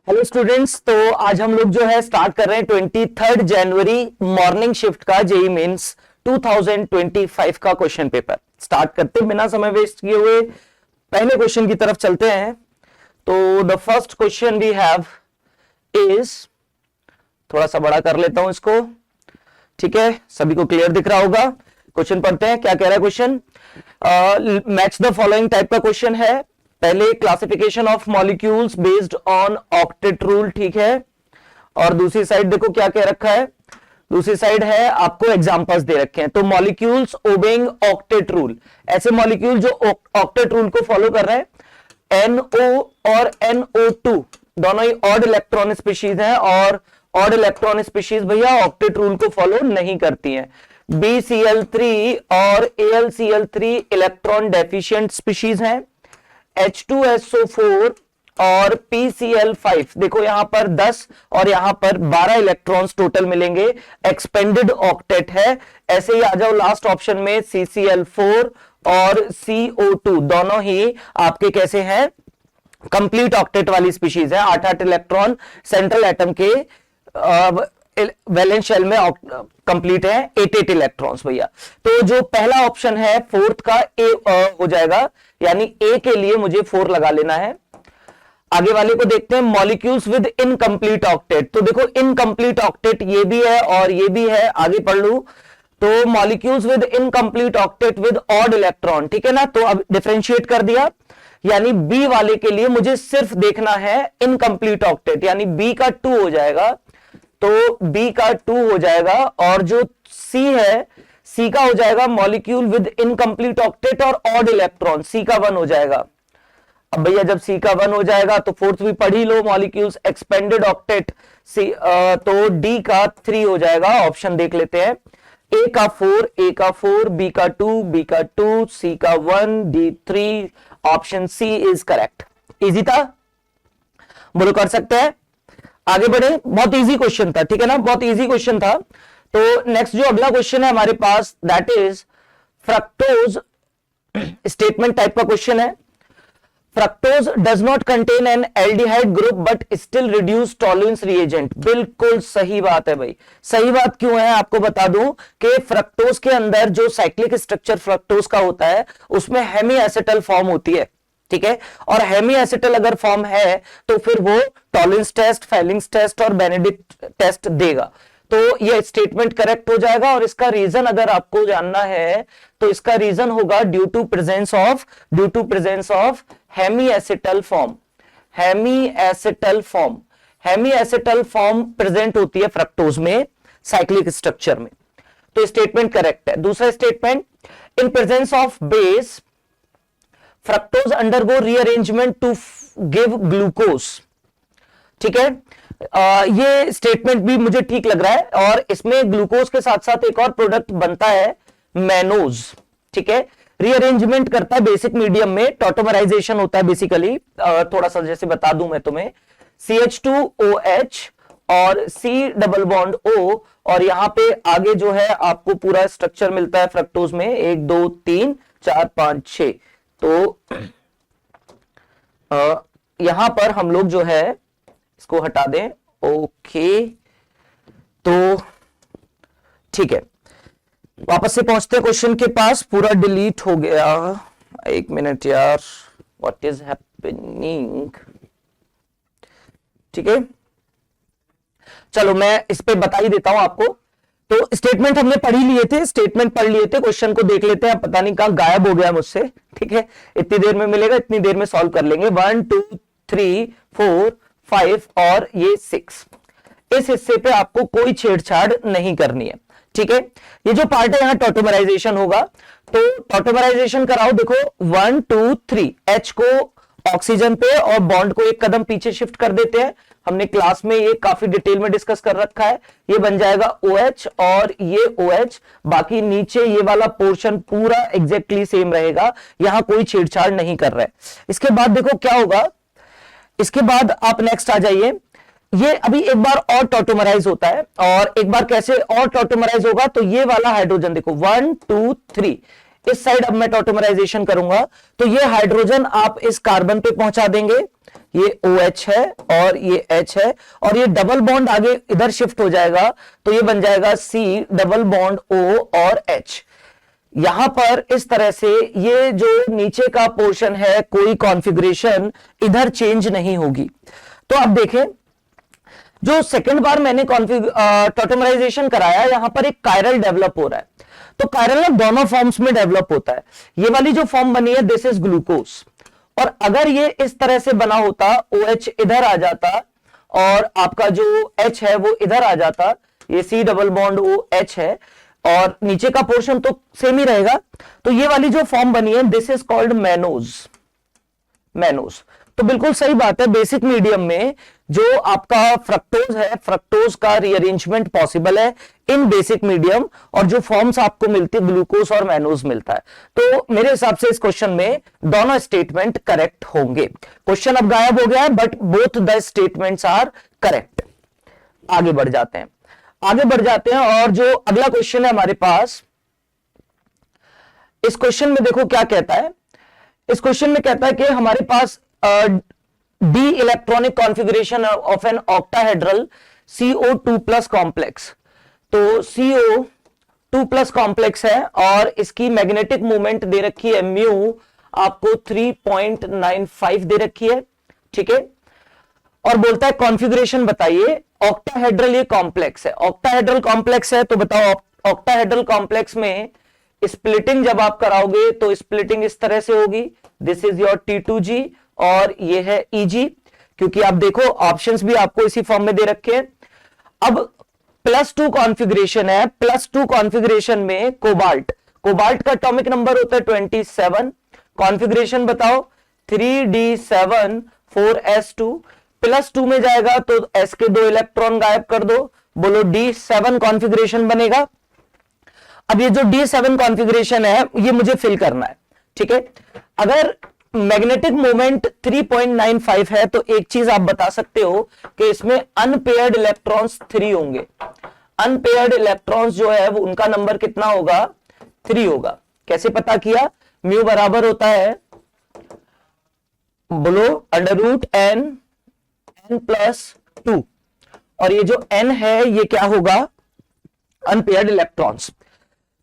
Hello students, तो आज हम लोग जो है स्टार्ट कर रहे हैं 23 जनवरी मॉर्निंग शिफ्ट का जेई मेंस 2025 का क्वेश्चन पेपर। स्टार्ट करते बिना समय वेस्ट किए हुए पहले क्वेश्चन की तरफ चलते हैं। तो the first question we have is, थोड़ा सा बड़ा कर लेता हूं इसको, ठीक है, सभी को क्लियर दिख रहा होगा। क्वेश्चन पढ़ते हैं, क्या कह रहा है question. Match the following type का क्वेश्चन है। पहले classification of molecules based on octet rule, ठीक है। और दूसरी साइड देखो क्या कह रखा है, दूसरी साइड है आपको एग्जांपल्स दे रखे हैं। तो मॉलिक्यूल्स ओबेइंग ऑक्टेट रूल, ऐसे मॉलिक्यूल जो ऑक्टेट रूल को फॉलो कर रहे हैं। NO और NO2 दोनों ही ऑड इलेक्ट्रॉन स्पीशीज हैं, और ऑड इलेक्ट्रॉन स्पीशीज भैया ऑक्टेट रूल को फॉलो नहीं करती हैं। BCl3 और AlCl3 इलेक्ट्रॉन डेफिशिएंट स्पीशीज हैं। H2SO4 और PCl5 देखो यहां पर 10 और यहां पर 12 इलेक्ट्रॉन्स टोटल मिलेंगे, एक्सपेंडेड ऑक्टेट है। ऐसे ही आ जाओ लास्ट ऑप्शन में, CCl4 और CO2 दोनों ही आपके कैसे हैं, कंप्लीट ऑक्टेट वाली स्पीशीज है। 8-8 इलेक्ट्रॉन सेंट्रल एटम के वैलेंस शेल में कंप्लीट है, 8-8 इलेक्ट्रॉन्स भैया। तो जो पहला ऑप्शन है फोर्थ का ए हो जाएगा, यानी ए के लिए मुझे 4 लगा लेना है। आगे वाले को देखते हैं, मॉलिक्यूल्स विद इनकंप्लीट ऑक्टेट। तो देखो इनकंप्लीट ऑक्टेट ये भी है और ये भी है, आगे पढ़ लू। तो molecules with incomplete octet with odd electron, ठीक है ना। तो अब डिफरेंशिएट कर दिया, यानी बी वाले के लिए मुझे सिर्फ देखना है इनकंप्लीट ऑक्टेट, यानी बी का 2 हो जाएगा। तो बी का 2 हो जाएगा, और जो सी है, सी का हो जाएगा मॉलिक्यूल विद इनकंप्लीट ऑक्टेट और ऑड इलेक्ट्रॉन, सी का 1 हो जाएगा। अब भैया जब सी का 1 हो जाएगा तो फोर्थ भी पढ़ ही लो, मॉलिक्यूल्स एक्सपेंडेड ऑक्टेट सी, तो डी का 3 हो जाएगा। ऑप्शन देख लेते हैं, ए का 4, बी का 2, बी का 2, सी का 1, D 3। Option C is correct. Easy था, बोलो कर सकते हैं। आगे बढ़े, बहुत इजी क्वेश्चन था, ठीक है ना, बहुत इजी क्वेश्चन था। तो नेक्स्ट जो अगला क्वेश्चन है हमारे पास, that is fructose. Statement type का क्वेश्चन है। Fructose does not contain an aldehyde group but still reduce Tollens reagent. बिल्कुल सही बात है भाई। सही बात क्यों है आपको बता दूं कि फ्रक्टोज के अंदर जो साइक्लिक स्ट्रक्चर फ्रक्टोज का होता है उसमें हेमी एसिटल फॉर्म होती है, ठीक है। और हेमी एसिटल अगर फॉर्म है तो फिर वो टॉलरेंस टेस्ट, फेलिंग्स टेस्ट और बेनेडिक्ट टेस्ट देगा। तो ये स्टेटमेंट करेक्ट हो जाएगा। और इसका रीजन अगर आपको जानना है तो इसका रीजन होगा due to presence of hemiacetal form. Hemiacetal form present होती है फ्रक्टोज में साइक्लिक स्ट्रक्चर में। तो स्टेटमेंट करेक्ट है। दूसरा statement, in presence of base fructose undergo rearrangement to give glucose, ठीक है। ये स्टेटमेंट भी मुझे ठीक लग रहा है। और इसमें ग्लूकोज के साथ साथ एक और प्रोडक्ट बनता है मैनोज, ठीक है। रीअरेंजमेंट करता है बेसिक मीडियम में, टॉटोमराइजेशन होता है बेसिकली। थोड़ा सा जैसे बता दूं मैं तुम्हें, CH2OH और C डबल बॉन्ड O, और यहां पे आगे जो है आपको पूरा स्ट्रक्चर मिलता है फ्रक्टोज में, 1 2 3 4 5 6। तो यहां पर हम लोग जो है इसको हटा दें, ओके। तो ठीक है, वापस से पहुंचते हैं क्वेश्चन के पास। पूरा डिलीट हो गया, एक मिनट यार, व्हाट इज हैपनिंग, ठीक है। चलो मैं इस पे बता ही देता हूं आपको। तो स्टेटमेंट हमने पढ़ लिए थे, क्वेश्चन को देख लेते हैं। पता नहीं कहां गायब हो गया मुझसे, ठीक है। इतनी देर में मिलेगा, इतनी देर में सॉल्व कर लेंगे। 1 2 3 4 5 और ये 6। इस हिस्से पे आपको कोई छेड़छाड़ नहीं करनी है, ठीक है। ये जो पार्ट है यहां टॉटोमराइजेशन होगा, तो टॉटोमराइजेशन कराओ। देखो 1 2 3, H को ऑक्सीजन पे और बॉन्ड को एक कदम पीछे शिफ्ट कर देते हैं। हमने क्लास में ये काफी डिटेल में डिस्कस कर रखा है। ये बन जाएगा OH और ये OH, बाकी नीचे ये वाला पोर्शन पूरा एग्जैक्टली सेम रहेगा, यहां कोई छेड़छाड़ नहीं कर रहा है। इसके बाद देखो क्या होगा, इसके बाद आप नेक्स्ट आ जाइए। ये अभी एक बार और टॉटोमराइज होता है, और एक बार कैसे और टॉटोमराइज होगा, तो ये वाला हाइड्रोजन देखो 1 2 3, इस साइड अब मैं टॉटोमराइजेशन करूंगा तो ये हाइड्रोजन आप इस कार्बन पे पहुंचा देंगे, ये OH है और ये H है, और ये डबल बॉन्ड आगे इधर शिफ्ट हो जाएगा तो ये बन जाएगा C डबल बॉन्ड O और H। यहां पर इस तरह से ये जो नीचे का पोर्शन है कोई कॉन्फ़िगरेशन इधर चेंज नहीं होगी। तो अब देखें जो सेकंड बार मैंने टॉटोमराइजेशन कराया यहां पर एक कायरल डेवलप हो रहा है। तो कायरल ना दोनों फॉर्म्स में डेवलप होता है। ये वाली जो फॉर्म बनी है दिस इज ग्लूकोज, और अगर ये इस तरह से बना होता OH इधर आ जाता और आपका जो H है वो इधर आ जाता, ये C डबल बॉन्ड OH है और नीचे का पोर्शन तो सेम ही रहेगा, तो ये वाली जो फॉर्म बनी है this is called mannose. Mannose तो बिल्कुल सही बात है, बेसिक मीडियम में जो आपका फ्रक्टोज है, फ्रक्टोज का रीअरेंजमेंट पॉसिबल है इन बेसिक मीडियम, और जो फॉर्म्स आपको मिलती है ग्लूकोज और मैनोज मिलता है। तो मेरे हिसाब से इस क्वेश्चन में दोनों स्टेटमेंट करेक्ट होंगे। क्वेश्चन अब गायब हो गया है but both the statements are correct. आगे बढ़ जाते हैं, आगे बढ़ जाते हैं और जो अगला क्वेश्चन है हमारे पास, इस क्वेश्चन में देखो क्या कहता है। इस क्वेश्चन में कहता है कि हमारे पास d electronic configuration of an octahedral CO2 plus complex. तो CO2 प्लस कॉम्प्लेक्स है और इसकी मैग्नेटिक मूवमेंट दे रखी है म्यू आपको 3.95 दे रखी है, ठीक है। और बोलता है कॉन्फ़िगरेशन बताइए। ऑक्टाहेड्रल ये कॉम्प्लेक्स है, ऑक्टाहेड्रल कॉम्प्लेक्स है, तो बताओ ऑक्टाहेड्रल कॉम्प्लेक्स में स्प्लिटिंग जब आप कराओगे तो स्प्लिटिंग इस तरह से होगी, दिस इज योर T2G और ये है EG, क्योंकि आप देखो ऑप्शंस भी आपको इसी फॉर्म में दे रखे हैं। अब +2 कॉन्फ़िगरेशन है, +2 कॉन्फ़िगरेशन में कोबाल्ट, कोबाल्ट का एटॉमिक नंबर होता है 27, कॉन्फ़िगरेशन बताओ 3D7 4s2, +2 में जाएगा तो s के 2 इलेक्ट्रॉन गायब कर दो, बोलो D7 कॉन्फ़िगरेशन बनेगा। अब ये जो D7 कॉन्फ़िगरेशन है ये मुझे फिल करना है, ठीक है। अगर मैग्नेटिक मोमेंट 3.95 है तो एक चीज आप बता सकते हो कि इसमें अनपेयर्ड इलेक्ट्रॉन्स 3 होंगे। अनपेयर्ड इलेक्ट्रॉन्स जो है वो उनका नंबर कितना होगा, 3 होगा। कैसे पता किया, म्यू बराबर होता है बोलो √n+2, और ये जो n है ये क्या होगा, अनपेयर्ड इलेक्ट्रॉन्स।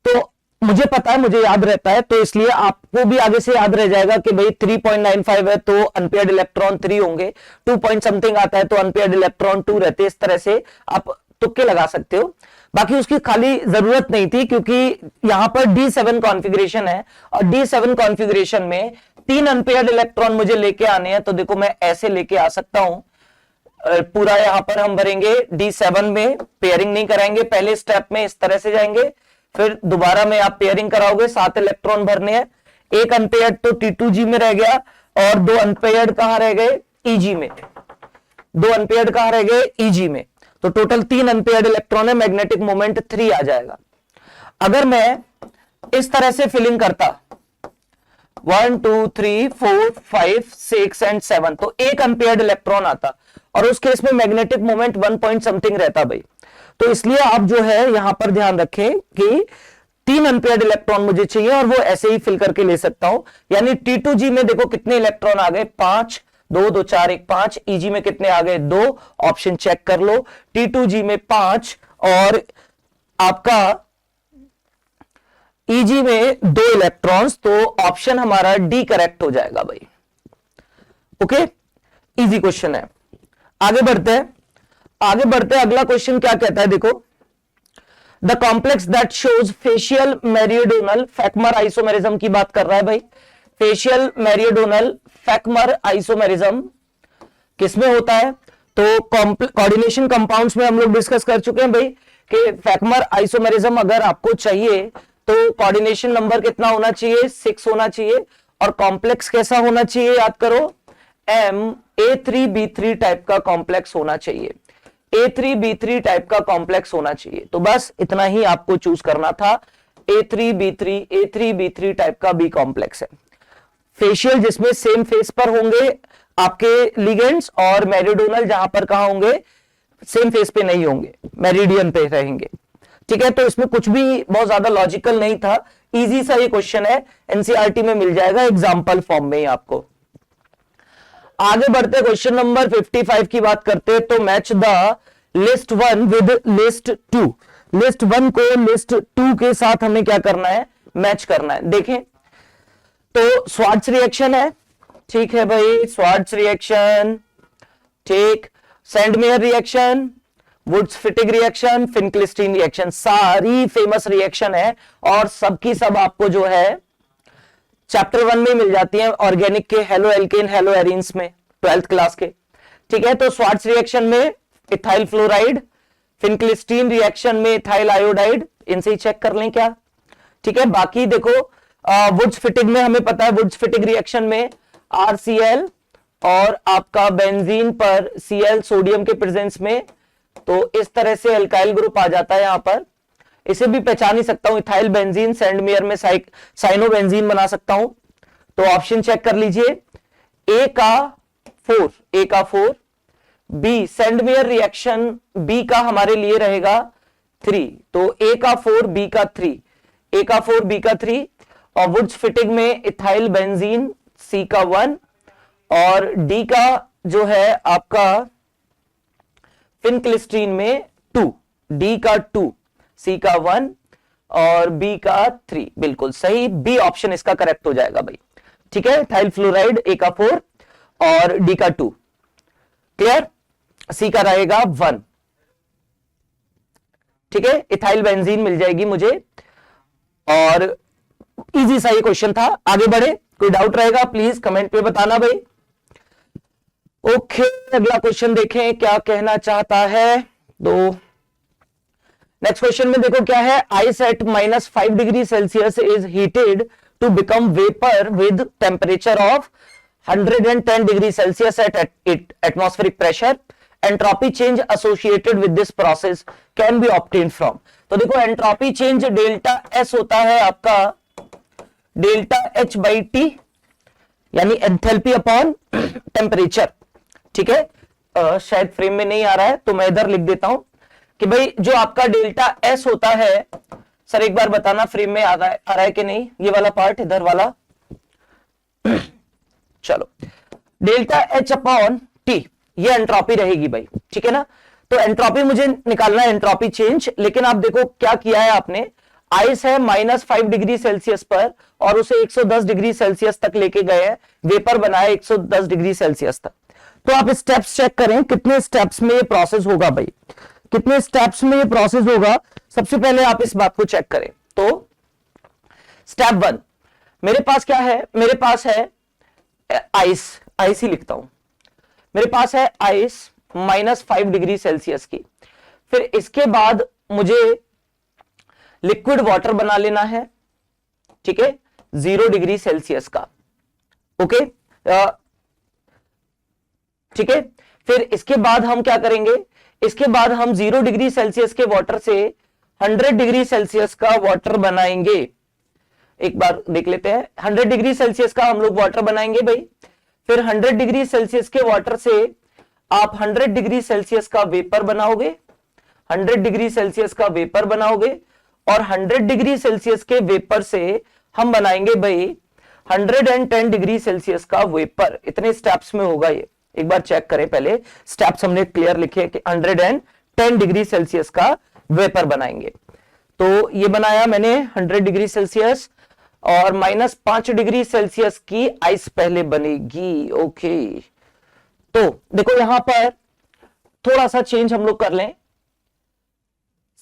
तो मुझे पता है, मुझे याद रहता है, तो इसलिए आपको भी आगे से याद रह जाएगा कि भाई 3.95 है तो अनपेयर्ड इलेक्ट्रॉन 3 होंगे, 2 पॉइंट समथिंग आता है तो अनपेयर्ड इलेक्ट्रॉन 2 रहते हैं। इस तरह से आप तुक्के लगा सकते हो, बाकी उसकी खाली जरूरत नहीं थी क्योंकि यहां पर D7 कॉन्फ़िगरेशन है और D7 कॉन्फ़िगरेशन में 3 अनपेयर्ड इलेक्ट्रॉन मुझे लेके आने हैं। तो देखो मैं ऐसे लेके आ सकता हूं, पूरा यहां पर हम भरेंगे D7 में, पेयरिंग नहीं कराएंगे, पहले स्टेप में इस तरह से जाएंगे, फिर दोबारा में आप पेयरिंग कराओगे, 7 इलेक्ट्रॉन भरने हैं। एक अनपेयर्ड तो T2G में रह गया और 2 अनपेयर्ड कहां रह गए, EG में। 2 अनपेयर्ड कहां रह गए, EG में। तो टोटल 3 अनपेयर्ड इलेक्ट्रॉन है, मैग्नेटिक मोमेंट 3 आ जाएगा। अगर मैं इस तरह से फिलिंग करता 1 2 3 4 5 6 एंड 7, तो एक अनपेयर्ड इलेक्ट्रॉन आता और उस केस में मैग्नेटिक मोमेंट 1 पॉइंट समथिंग रहता भाई। तो इसलिए आप जो है यहां पर ध्यान रखें कि 3 अनपेयर्ड इलेक्ट्रॉन मुझे चाहिए और वो ऐसे ही फिल करके ले सकता हूं। यानी T2G में देखो कितने इलेक्ट्रॉन आ गए, 5, 2 2 4 1 5। EG में कितने आ गए, 2, ऑप्शन चेक कर लो। T2G में 5 और आपका EG में 2 इलेक्ट्रॉन्स, तो ऑप्शन हमारा D करेक्ट हो जाएगा भाई। ओके, इजी क्वेश्चन है। आगे बढ़ते हैं, आगे बढ़ते हैं। अगला क्वेश्चन क्या कहता है, देखो the complex that shows facial meridional fac mer isomerism की बात कर रहा है भाई। फेशियल मेरिडोनल फैक्मर आइसोमेरिज्म किसमें होता है, तो कोऑर्डिनेशन कंपाउंड्स में हम लोग डिस्कस कर चुके हैं भाई कि फैक्मर आइसोमेरिज्म अगर आपको चाहिए तो कोऑर्डिनेशन नंबर कितना होना चाहिए, 6 होना चाहिए, और कॉम्प्लेक्स कैसा होना चाहिए, याद करो A3B3 टाइप का कॉम्प्लेक्स होना चाहिए। A3B3 टाइप का कॉम्प्लेक्स होना चाहिए। तो बस इतना ही आपको चूज करना था, A3B3 टाइप का बी कॉम्प्लेक्स है। फेशियल जिसमें सेम फेस पर होंगे आपके लिगेंड्स, और मेरिडोनल जहां पर कहां होंगे, सेम फेस पे नहीं होंगे, मेरिडियन पे रहेंगे। ठीक है, तो इसमें कुछ भी बहुत ज्यादा लॉजिकल नहीं था, इजी सा ये क्वेश्चन है, एनसीईआरटी में मिल जाएगा एग्जाम्पल फॉर्म में ही आपको। आगे बढ़ते क्वेश्चन नंबर 55 की बात करते हैं। तो match the list 1 with list 2। List 1 को लिस्ट 2 के साथ हमें क्या करना है, मैच करना है। देखें तो स्वार्ट्स रिएक्शन है, ठीक है भाई, स्वार्ट्स रिएक्शन, ठीक, Sandmeyer reaction, Wurtz Fittig reaction, Finkelstein reaction, सारी फेमस रिएक्शन है और सबकी सब आपको जो है चैप्टर 1 में मिल जाती है ऑर्गेनिक के हेलो एल्केन हेलो एरीन्स में 12th क्लास के, ठीक है। तो स्वार्ट्स रिएक्शन में इथाइल फ्लोराइड, फिनक्लिस्टीन रिएक्शन में इथाइल आयोडाइड, इनसे ही चेक कर लें क्या, ठीक है। बाकी देखो वुड्स फिटिग में हमें पता है, वुड्स फिटिग रिएक्शन में RCl और आपका बेंजीन पर Cl सोडियम के प्रेजेंस में, तो इस तरह से एल्काइल ग्रुप आ जाता है यहां पर। इसे भी पहचान ही सकता हूं, इथाइल बेंजीन, सैंडमेयर में साइनोबेंजीन बना सकता हूं। तो ऑप्शन चेक कर लीजिए, ए का 4, बी सैंडमेयर रिएक्शन बी का हमारे लिए रहेगा 3, तो ए का 4 बी का 3, ए का 4 बी का 3, और वुड्स फिटिग में इथाइल बेंजीन सी का 1, और डी का जो है आपका फिनक्लिस्टीन में 2, डी का 2, सी का 1 और बी का 3, बिल्कुल सही, बी ऑप्शन इसका करेक्ट हो जाएगा भाई, ठीक है। इथाइल फ्लोराइड ए का 4 और डी का 2, क्लियर, सी का रहेगा 1, ठीक है। इथाइल बेंजीन मिल जाएगी मुझे, और इजी सा ये क्वेश्चन था। आगे बढ़े, कोई डाउट रहेगा प्लीज कमेंट पे बताना भाई। ओके, अगला क्वेश्चन देखें क्या कहना चाहता है। तो नेक्स्ट क्वेश्चन में देखो क्या है, ice at -5 degree Celsius is heated to become vapour with temperature of 110 degree Celsius at atmospheric pressure, entropy change associated with this process can be obtained from. तो देखो एंट्रोपी चेंज डेल्टा एस होता है आपका delta H by T, यानी enthalpy upon temperature, ठीक है। शायद frame में नहीं आ रहा है तो मैं इधर लिख देता हूं कि भाई जो आपका डेल्टा एस होता है, सर एक बार बताना फ्रेम में आ रहा है कि नहीं, ये वाला पार्ट इधर वाला, चलो, डेल्टा एच अपॉन टी ये एंट्रोपी रहेगी भाई, ठीक है ना। तो एंट्रोपी मुझे निकालना है, एंट्रोपी चेंज, लेकिन आप देखो क्या किया है आपने, आइस है -5 डिग्री सेल्सियस पर और उसे 110 डिग्री सेल्सियस तक लेके गए हैं, वेपर बनाया 110 डिग्री सेल्सियस तक। तो आप स्टेप्स चेक करें कितने स्टेप्स में ये प्रोसेस होगा भाई, कितने स्टेप्स में ये प्रोसेस होगा। सबसे पहले आप इस बात को चेक करें। तो स्टेप 1 मेरे पास क्या है, मेरे पास है आइस, आइस ही लिखता हूं, मेरे पास है आइस -5 डिग्री सेल्सियस की। फिर इसके बाद मुझे लिक्विड वाटर बना लेना है, ठीक है, 0 डिग्री सेल्सियस का, ओके, ठीक है। फिर इसके बाद हम क्या करेंगे, इसके बाद हम 0 डिग्री सेल्सियस के वाटर से 100 डिग्री सेल्सियस का वाटर बनाएंगे। एक बार देख लेते हैं, 100 डिग्री सेल्सियस का हम लोग वाटर बनाएंगे भाई। फिर 100 डिग्री सेल्सियस के वाटर से आप 100 डिग्री सेल्सियस का वेपर बनाओगे, 100 डिग्री सेल्सियस का वेपर बनाओगे, और 100 डिग्री सेल्सियस के वेपर से हम बनाएंगे भाई 110 डिग्री सेल्सियस का वेपर। इतने स्टेप्स में होगा ये, एक बार चेक करें पहले, स्टेप्स हमने क्लियर लिखे कि 110 डिग्री सेल्सियस का वेपर बनाएंगे। तो ये बनाया मैंने 100 डिग्री सेल्सियस, और -5 डिग्री सेल्सियस की आइस पहले बनेगी, ओके। तो देखो यहां पर थोड़ा सा चेंज हम लोग कर लें।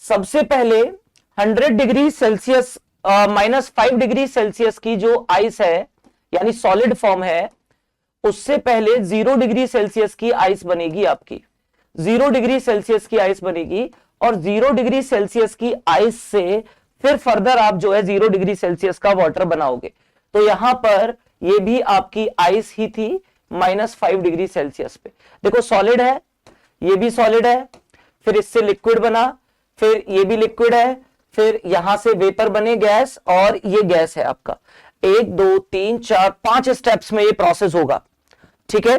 सबसे पहले 100 डिग्री सेल्सियस -5 डिग्री सेल्सियस की जो आइस है यानी सॉलिड फॉर्म है, उससे पहले 0 डिग्री सेल्सियस की आइस बनेगी आपकी, 0 डिग्री सेल्सियस की आइस बनेगी, और 0 डिग्री सेल्सियस की आइस से फिर फर्दर आप जो है 0 डिग्री सेल्सियस का वाटर बनाओगे। तो यहां पर ये भी आपकी आइस ही थी -5 डिग्री सेल्सियस पे। देखो सॉलिड है, ये भी सॉलिड है, फिर इससे लिक्विड बना, फिर ये भी लिक्विड है, फिर यहां से वेपर बने गैस, और ये गैस है आपका। 1 2 3 4 5 स्टेप्स में ये प्रोसेस होगा, ठीक है।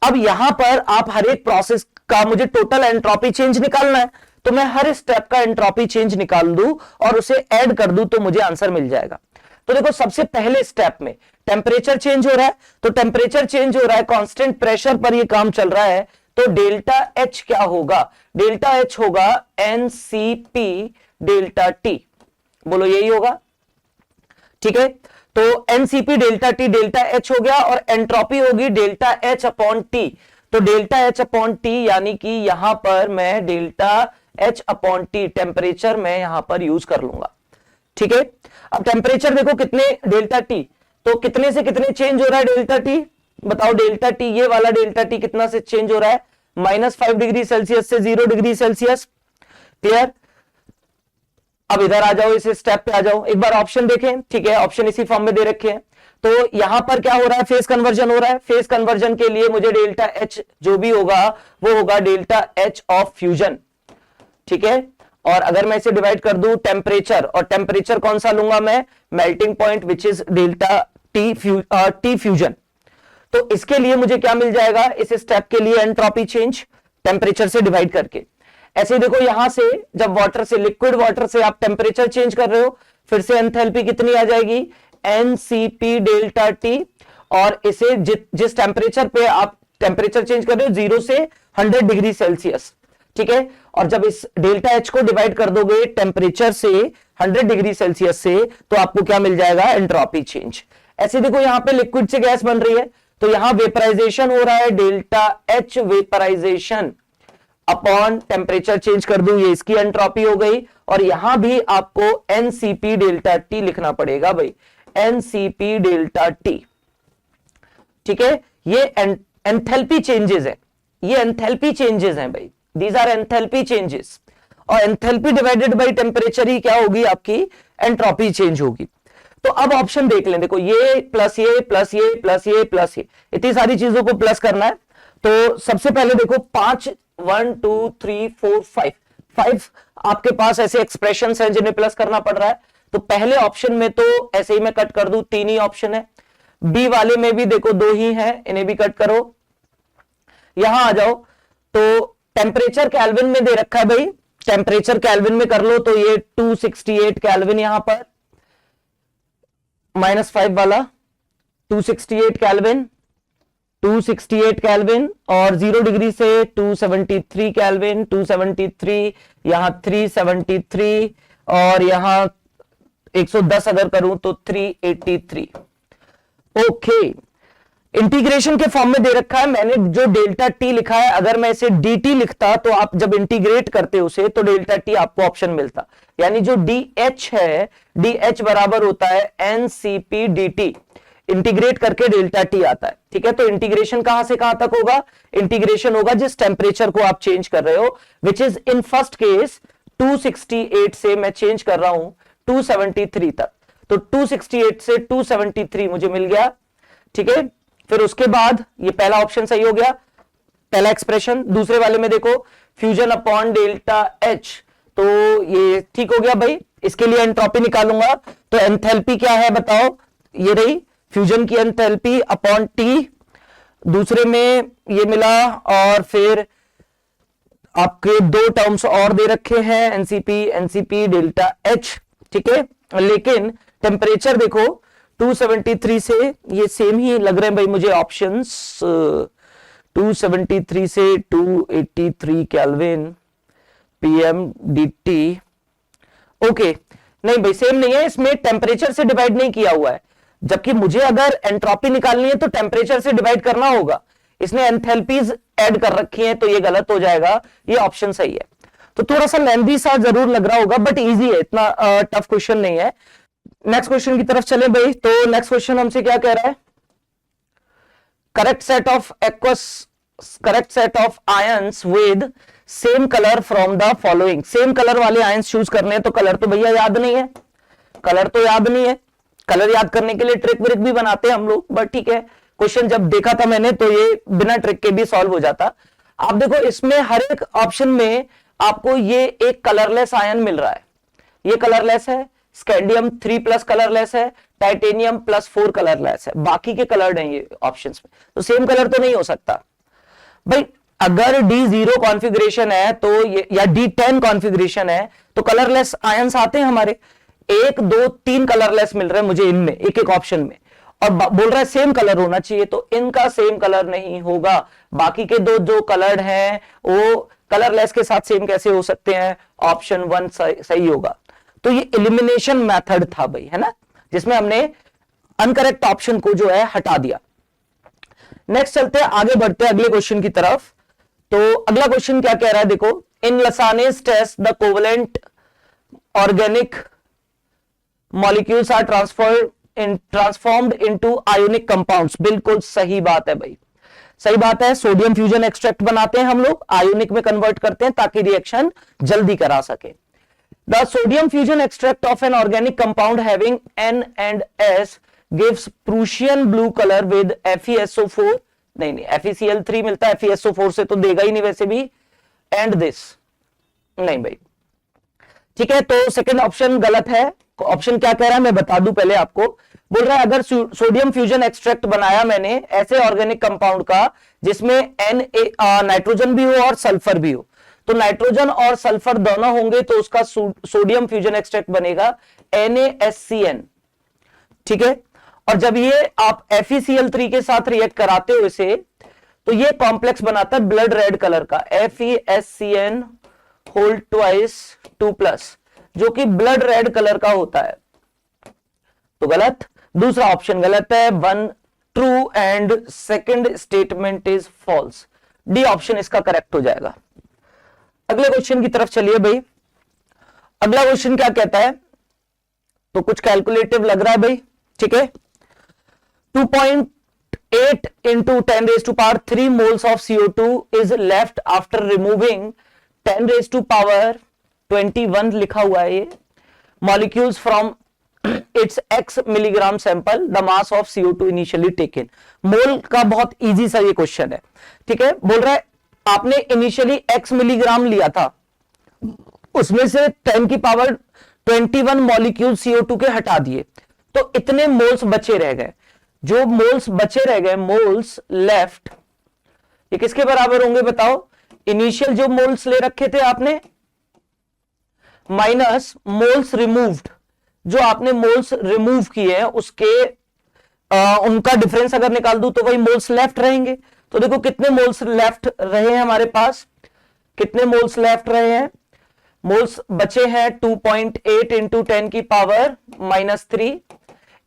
अब यहां पर आप हर एक प्रोसेस का मुझे टोटल एंट्रोपी चेंज निकालना है, तो मैं हर स्टेप का एंट्रोपी चेंज निकाल दूं और उसे ऐड कर दूं तो मुझे आंसर मिल जाएगा। तो देखो सबसे पहले स्टेप में टेम्परेचर चेंज हो रहा है, तो टेम्परेचर चेंज हो रहा है, कांस्टेंट प्रेशर पर ये काम चल रहा है, तो डेल्टा एच क्या होगा, डेल्टा एच होगा एनसीपी डेल्टा टी, बोलो यही होगा, ठीक है। तो NCP delta T delta H हो गया और एंट्रोपी होगी डेल्टा एच अपॉन टी, तो डेल्टा एच अपॉन टी यानी कि यहां पर मैं delta H upon T temperature मैं यहां पर यूज कर लूंगा, ठीक है। अब टेम्परेचर देखो कितने डेल्टा टी, तो कितने से कितने चेंज हो रहा है डेल्टा टी, बताओ डेल्टा टी, ये वाला डेल्टा टी कितना से चेंज हो रहा है, -5 डिग्री सेल्सियस से 0 डिग्री सेल्सियस, क्लियर। अब इधर आ जाओ, इस स्टेप पे आ जाओ, एक बार ऑप्शन देखें, ठीक है, ऑप्शन इसी फॉर्म में दे रखे हैं। तो यहां पर क्या हो रहा है, फेज कन्वर्जन हो रहा है, फेज कन्वर्जन के लिए मुझे डेल्टा एच जो भी होगा वो होगा डेल्टा एच ऑफ फ्यूजन, ठीक है। और अगर मैं इसे डिवाइड कर दूं टेम्परेचर, और टेम्परेचर कौन सा लूंगा मैं, melting point which is delta T fusion, तो इसके लिए मुझे क्या मिल जाएगा, इस स्टेप के लिए एंट्रोपी चेंज टेम्परेचर से डिवाइड करके। ऐसे देखो यहां से जब वाटर से, लिक्विड वाटर से आप टेम्परेचर चेंज कर रहे हो, फिर से एंथैल्पी कितनी आ जाएगी, एनसीपी डेल्टा टी, और इसे जिस टेम्परेचर पे आप टेम्परेचर चेंज कर रहे हो 0 से 100 डिग्री सेल्सियस, ठीक है। और जब इस डेल्टा एच को डिवाइड कर दोगे टेम्परेचर से 100 डिग्री सेल्सियस से, तो आपको क्या मिल जाएगा, एंट्रोपी चेंज। ऐसे देखो यहां पे लिक्विड से गैस बन रही है, तो यहां वेपराइजेशन हो रहा है, delta H vaporisation upon temperature change कर दूं, ये इसकी एंट्रोपी हो गई। और यहां भी आपको एनसीपी डेल्टा टी लिखना पड़ेगा भाई, एनसीपी डेल्टा टी, ठीक है। ये एंथैल्पी चेंजेस है, ये एंथैल्पी चेंजेस हैं भाई, दीज आर एंथैल्पी चेंजेस, और एंथैल्पी डिवाइडेड बाय टेम्परेचर ही क्या होगी, आपकी एंट्रोपी चेंज होगी। तो अब ऑप्शन देख लें, देखो ये प्लस ये प्लस ये प्लस ये प्लस ये, इतनी सारी चीजों को प्लस करना है। तो सबसे पहले देखो 5 1 2 3 4 5 आपके पास ऐसे एक्सप्रेशंस हैं जिन्हें प्लस करना पड़ रहा है। तो पहले ऑप्शन में तो ऐसे ही मैं कट कर दूं, 3 ही ऑप्शन है, बी वाले में भी देखो 2 ही है, इन्हें भी कट करो। यहां आ जाओ, तो टेम्परेचर केल्विन में दे रखा है भाई, टेम्परेचर केल्विन में कर लो, तो ये 268 केल्विन, यहां पर -5 वाला 268 केल्विन, 268 केल्विन, और 0 डिग्री से 273 केल्विन, 273, यहां 373, और यहां 110 अगर करूं तो 383। ओके, इंटीग्रेशन के फॉर्म में दे रखा है, मैंने जो डेल्टा टी लिखा है, अगर मैं इसे डी टी लिखता तो आप जब इंटीग्रेट करते उसे तो डेल्टा टी आपको ऑप्शन मिलता, यानी जो डी एच है, डी एच बराबर होता है एनसीपी डी टी, इंटीग्रेट करके डेल्टा टी आता है, ठीक है। तो इंटीग्रेशन कहां से कहां तक होगा, इंटीग्रेशन होगा जिस टेम्परेचर को आप चेंज कर रहे हो, which is in first case 268 से मैं चेंज कर रहा हूं 273 तक, तो 268 से 273 मुझे मिल गया, ठीक है। फिर उसके बाद ये पहला ऑप्शन सही हो गया, पहला एक्सप्रेशन। दूसरे वाले में देखो फ्यूजन अपॉन डेल्टा एच, तो ये ठीक हो गया भाई। इसके लिए एंट्रोपी निकालूंगा, तो एंथैल्पी क्या है बताओ, ये रही फ्यूजन की एंथैल्पी अपॉन टी, दूसरे में ये मिला, और फिर आपके 2 टर्म्स और दे रखे हैं, एनसीपी डेल्टा एच, ठीक है। लेकिन टेम्परेचर देखो 273 से ये सेम ही लग रहे हैं भाई मुझे ऑप्शंस, 273 से 283 केल्विन पीएम डीटी, ओके नहीं भाई सेम नहीं है, इसमें टेम्परेचर से डिवाइड नहीं किया हुआ है, जबकि मुझे अगर एंट्रोपी निकालनी है तो टेम्परेचर से डिवाइड करना होगा, इसने एंथैल्पीज ऐड कर रखी हैं, तो ये गलत हो जाएगा, ये ऑप्शन सही है। तो थोड़ा सा लेंथी सा जरूर लग रहा होगा, बट इजी है, इतना टफ क्वेश्चन नहीं है। नेक्स्ट क्वेश्चन की तरफ चले भाई, तो नेक्स्ट क्वेश्चन हमसे क्या कह रहा है, correct set of ions with same colour from the following, same colour वाले आयंस चूज करने हैं, तो कलर तो भैया याद नहीं है, कलर तो याद नहीं है, कलर याद करने के लिए ट्रिक व्रिक भी बनाते हैं हम लोग, बट ठीक है, क्वेश्चन जब देखा था मैंने तो ये बिना ट्रिक के भी सॉल्व हो जाता। आप देखो इसमें हर एक ऑप्शन में आपको ये एक कलरलेस आयन मिल रहा है, ये कलरलेस है, स्कैंडियम 3+ कलरलेस है, टाइटेनियम +4 कलरलेस है, बाकी के कलर नहीं ये ऑप्शंस में, तो सेम कलर तो नहीं हो सकता भाई। अगर D0 कॉन्फ़िगरेशन है तो ये, या D10 कॉन्फ़िगरेशन है तो कलरलेस आयंस आते हैं हमारे, 1 2 3 कलरलेस मिल रहे हैं मुझे इनमें एक एक ऑप्शन में, और बोल रहा है सेम कलर होना चाहिए, तो इनका सेम कलर नहीं होगा। बाकी के दो जो कलर्ड हैं वो कलरलेस के साथ सेम कैसे हो सकते हैं? ऑप्शन 1 सही होगा। तो ये एलिमिनेशन मेथड था भाई, है ना, जिसमें हमने अनकरेक्ट ऑप्शन को जो है हटा दिया। नेक्स्ट चलते हैं, आगे बढ़ते हैं अगले क्वेश्चन की तरफ। तो अगला क्वेश्चन क्या कह रहा है, देखो, in Lassaigne's test the covalent organic molecules are transformed into ionic compounds. बिल्कुल सही बात है भाई, सही बात है। सोडियम फ्यूजन एक्सट्रैक्ट बनाते हैं हम लोग, आयोनिक में कन्वर्ट करते हैं ताकि रिएक्शन जल्दी करा सके। The sodium fusion extract of an organic compound having N and S gives Prussian blue color with FeSO4, नहीं FeCl3 मिलता है, FeSO4 से तो देगा ही नहीं वैसे भी, एंड दिस नहीं भाई, ठीक है। तो सेकंड ऑप्शन गलत है। ऑप्शन क्या कह रहा है मैं बता दूं पहले आपको, बोल रहा है अगर सोडियम फ्यूजन एक्सट्रैक्ट बनाया मैंने ऐसे ऑर्गेनिक कंपाउंड का जिसमें नाइट्रोजन भी हो और सल्फर भी हो, तो नाइट्रोजन और सल्फर दोनों होंगे तो उसका सोडियम फ्यूजन एक्सट्रैक्ट बनेगा NaSCN, ठीक है। और जब ये आप FeCl3 के साथ रिएक्ट कराते हो इसे, तो ये कॉम्प्लेक्स बनाता है ब्लड रेड कलर का FeSCN होल ट्वाइस 2+, जो कि ब्लड रेड कलर का होता है। तो गलत, दूसरा ऑप्शन गलत है, 1 true and second statement is false. D option इसका करेक्ट हो जाएगा। अगले क्वेश्चन की तरफ चलिए भाई। अगला क्वेश्चन क्या कहता है, तो कुछ कैलकुलेटिव लग रहा है भाई, ठीक है। 2.8 into 10 raised to power 3 moles of CO2 is left after removing 10 raised to power 21 लिखा हुआ है ये molecules from its x milligram sample, the mass of CO2 initially taken। मोल का बहुत इजी सा ये क्वेश्चन है, ठीक है। बोल रहा है आपने इनिशियली x मिलीग्राम लिया था, उसमें से 10 की पावर 21 मॉलिक्यूल CO2 के हटा दिए, तो इतने मोल्स बचे रह गए। जो मोल्स बचे रह गए, मोल्स लेफ्ट, ये किसके बराबर होंगे बताओ? इनिशियल जो मोल्स ले रखे थे आपने माइनस मोल्स रिमूव्ड, जो आपने मोल्स रिमूव किए हैं उसके उनका डिफरेंस अगर निकाल दूं तो वही मोल्स लेफ्ट रहेंगे। तो देखो कितने मोल्स लेफ्ट रहे हैं हमारे पास, कितने मोल्स लेफ्ट रहे हैं? मोल्स बचे हैं 2.8 इंटू 10 की पावर -3।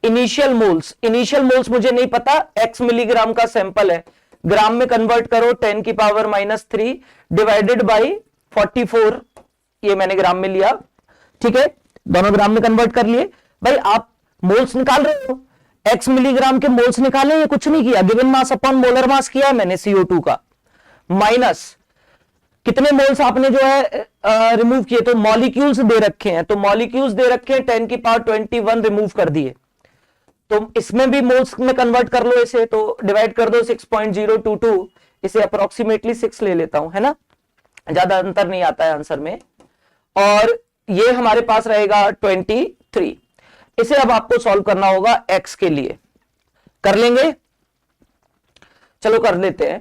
इनिशियल मोल्स मुझे नहीं पता, x मिलीग्राम का सैंपल है, ग्राम में कन्वर्ट करो 10 की पावर -3 डिवाइडेड बाई 44, ये मैंने ग्राम में लिया, ठीक है, दोनों ग्राम में कन्वर्ट कर लिए। भाई आप मोल्स निकाल रहे हो, x मिलीग्राम के मोल्स निकाले, ये कुछ नहीं किया, given mass upon molar mass किया है मैंने CO2 का, माइनस कितने मोल्स आपने जो है रिमूव किए, तो मॉलिक्यूल्स दे रखे हैं, तो मॉलिक्यूल्स दे रखे हैं 10 की पावर 21 रिमूव कर दिए, तो इसमें भी मोल्स में कन्वर्ट कर लो इसे, तो डिवाइड कर दो 6.022, इसे अप्रोक्सीमेटली 6 ले लेता हूं, है ना, ज्यादा अंतर नहीं आता है आंसर में, और ये हमारे पास रहेगा 23। इसे अब आपको सॉल्व करना होगा x के लिए, कर लेंगे, चलो कर लेते हैं।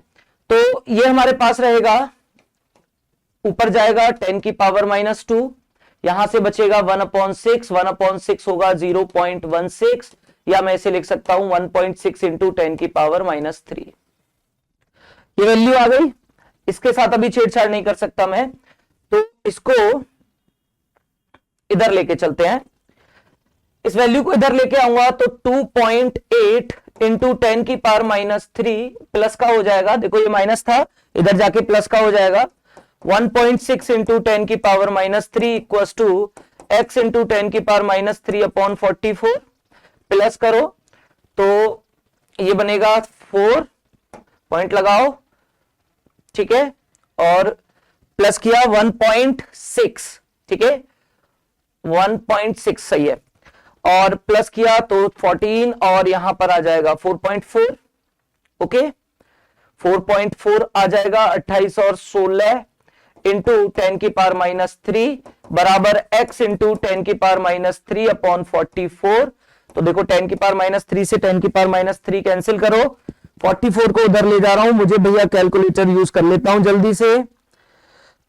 तो ये हमारे पास रहेगा, ऊपर जाएगा 10 की पावर -2, यहां से बचेगा 1/6, 1/6 होगा 0.16, या मैं इसे लिख सकता हूं 1.6 इंटू 10 की पावर -3। ये वैल्यू आ गई, इसके साथ अभी छेड़छाड़ नहीं कर सकता मैं, तो इसको इधर लेके चलते हैं, इस वैल्यू को इधर लेके आऊंगा तो 2.8 इंटू 10 की पावर -3 प्लस का हो जाएगा, देखो ये माइनस था, इधर जाके प्लस का हो जाएगा, 1.6 इंटू 10 की power -3 equals to x into 10 की पावर -3/44, प्लस करो तो ये बनेगा 4, पॉइंट लगाओ, ठीक है, और प्लस किया 1.6, ठीक है, 1.6 सही है, और प्लस किया तो 14, और यहां पर आ जाएगा 4.4, ओके, 4.4 आ जाएगा, 28 और 16 इंटू 10 की पावर -3 बराबर x इंटू 10 की पावर -3/44। तो देखो 10 की पावर -3 से 10 की पावर -3 कैंसिल करो 44 को उधर ले जा रहा हूं, मुझे भैया कैलकुलेटर यूज कर लेता हूं जल्दी से।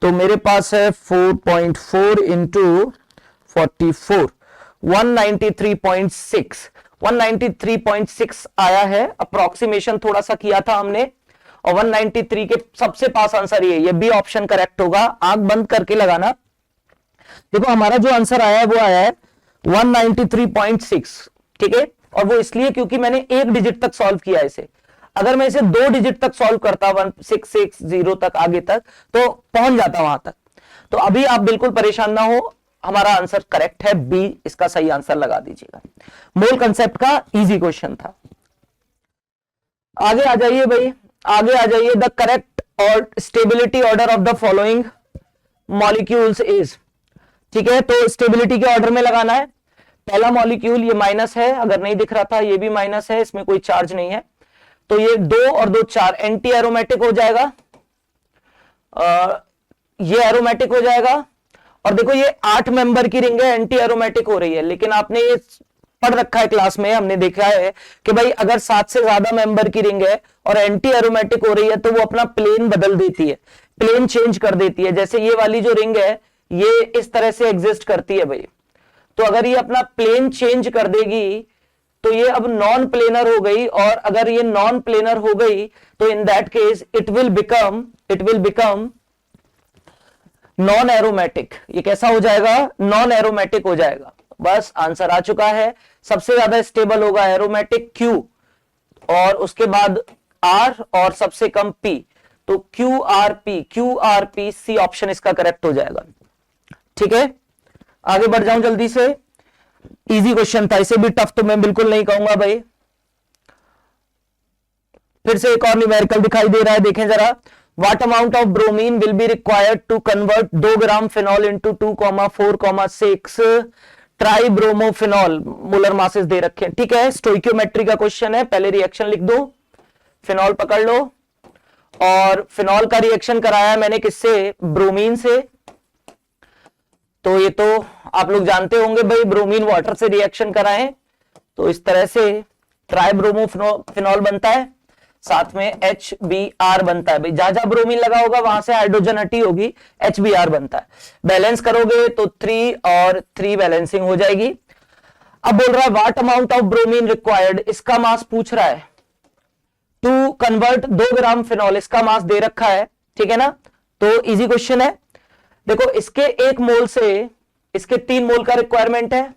तो मेरे पास है 4.4 इंटू 44, 193.6, 193.6 आया है। अप्रोक्सीमेशन थोड़ा सा किया था हमने, और 193 के सबसे पास आंसर ये बी ऑप्शन करेक्ट होगा। आंख बंद करके लगाना। देखो हमारा जो आंसर आया है वो आया है 193.6, ठीक है। और वो इसलिए क्योंकि मैंने एक डिजिट तक सॉल्व किया इसे। अगर मैं इसे 2 डिजिट तक सॉल्व करता 1660 तक आगे तक तो पहुंच जाता वहां तक। तो अभी आप बिल्कुल परेशान ना हो, हमारा आंसर करेक्ट है, बी इसका सही आंसर लगा दीजिएगा। मोल कंसेप्ट का इजी क्वेश्चन था। आगे आ जाइए भाई, आगे आ जाइए। द करेक्ट और stability order of the following molecules is, ठीक है। तो स्टेबिलिटी के ऑर्डर में लगाना है। पहला मॉलिक्यूल ये माइनस है, अगर नहीं दिख रहा था ये भी माइनस है, इसमें कोई चार्ज नहीं है, तो ये 2 और 2 4 एंटी एरोमेटिक हो जाएगा। ये एरोमेटिक हो जाएगा। और देखो ये 8 मेंबर की रिंग है, एंटी एरोमेटिक हो रही है, लेकिन आपने ये पढ़ रखा है क्लास में, हमने देखा है कि भाई अगर 7 से ज्यादा मेंबर की रिंग है और एंटी एरोमेटिक हो रही है तो वो अपना प्लेन बदल देती है, प्लेन चेंज कर देती है। जैसे ये वाली जो रिंग है ये इस तरह से एग्जिस्ट करती है भाई, तो अगर ये अपना प्लेन चेंज कर देगी तो ये अब नॉन प्लेनर हो गई, और अगर ये नॉन प्लेनर हो गई तो in that case it will become non aromatic. ये कैसा हो जाएगा? नॉन एरोमेटिक हो जाएगा। बस आंसर आ चुका है। सबसे ज्यादा स्टेबल होगा एरोमेटिक Q, और उसके बाद R, और सबसे कम P, तो QRP सी ऑप्शन इसका करेक्ट हो जाएगा। ठीक है, आगे बढ़ जाऊं जल्दी से। इजी क्वेश्चन था, इसे भी टफ तो मैं बिल्कुल नहीं कहूंगा भाई। फिर से एक और न्यूमेरिकल दिखाई दे रहा है, देखें जरा। What amount of bromine will be required to convert 2 gram phenol into 2,4,6 tri bromophenol. Molar masses दे रखे हैं, ठीक है। स्टोइकियोमेट्री का क्वेश्चन है, पहले रिएक्शन लिख दो। फिनॉल पकड़ लो, और फिनॉल का रिएक्शन कराया मैंने किससे? ब्रोमीन से। तो ये तो आप लोग जानते होंगे भाई, ब्रोमीन वाटर से रिएक्शन कराएं तो इस तरह से ट्राइब्रोमोफिनॉल बनता है, साथ में HBr बनता है भाई। जहां जहां ब्रोमीन लगा होगा वहां से हाइड्रोजन हटी होगी, HBr बनता है। बैलेंस करोगे तो 3 और 3 बैलेंसिंग हो जाएगी। अब बोल रहा है what amount of bromine required, इसका मास पूछ रहा है टू कन्वर्ट 2 ग्राम फिनॉल, इसका मास दे रखा है, ठीक है ना। तो इजी क्वेश्चन है। देखो इसके 1 मोल से इसके 3 मोल का रिक्वायरमेंट है।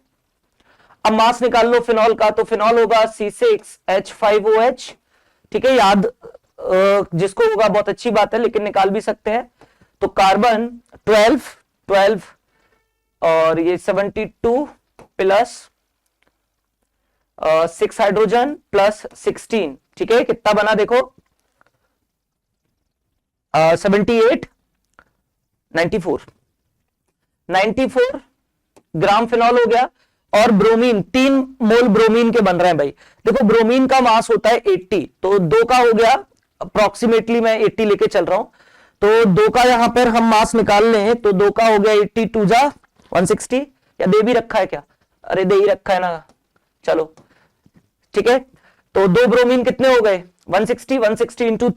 अब मास निकाल लो फिनॉल का, तो फिनॉल होगा C6H5OH, ठीक है। याद जिसको होगा बहुत अच्छी बात है, लेकिन निकाल भी सकते हैं। तो कार्बन 12 और ये 72 प्लस 6 हाइड्रोजन प्लस 16, ठीक है। कितना बना देखो, 78 94 ग्राम फिनॉल हो गया। और ब्रोमीन 3 मोल ब्रोमीन के बन रहे हैं भाई। देखो ब्रोमीन का मास होता है 80, तो 2 का हो गया अप्रोक्सीमेटली, मैं 80 लेके चल रहा हूं, तो 2 का यहां पर हम मास निकाल लें तो 2 का हो गया 80 2 जा 160, या दे भी रखा है क्या? अरे दे ही रखा है ना, चलो ठीक है। तो 2 ब्रोमीन कितने हो गए? 160 इंटू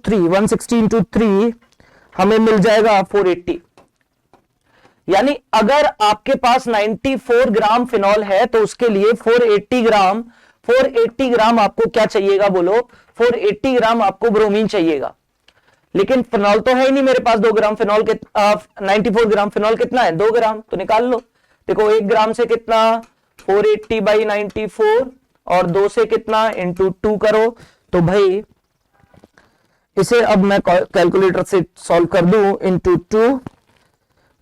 3 हमें मिल जाएगा 480। यानी अगर आपके पास 94 ग्राम फिनॉल है तो उसके लिए 480 ग्राम आपको क्या चाहिएगा बोलो? 480 ग्राम आपको ब्रोमीन चाहिएगा। लेकिन फिनॉल तो है ही नहीं मेरे पास 2 ग्राम फिनॉल के 94 ग्राम फिनॉल कितना है? 2 ग्राम, तो निकाल लो। देखो 1 ग्राम से कितना? 480 बाई 94, और 2 से कितना? इंटू 2 करो। तो भाई इसे अब मैं कैलकुलेटर से सॉल्व कर दूं, इंटू 2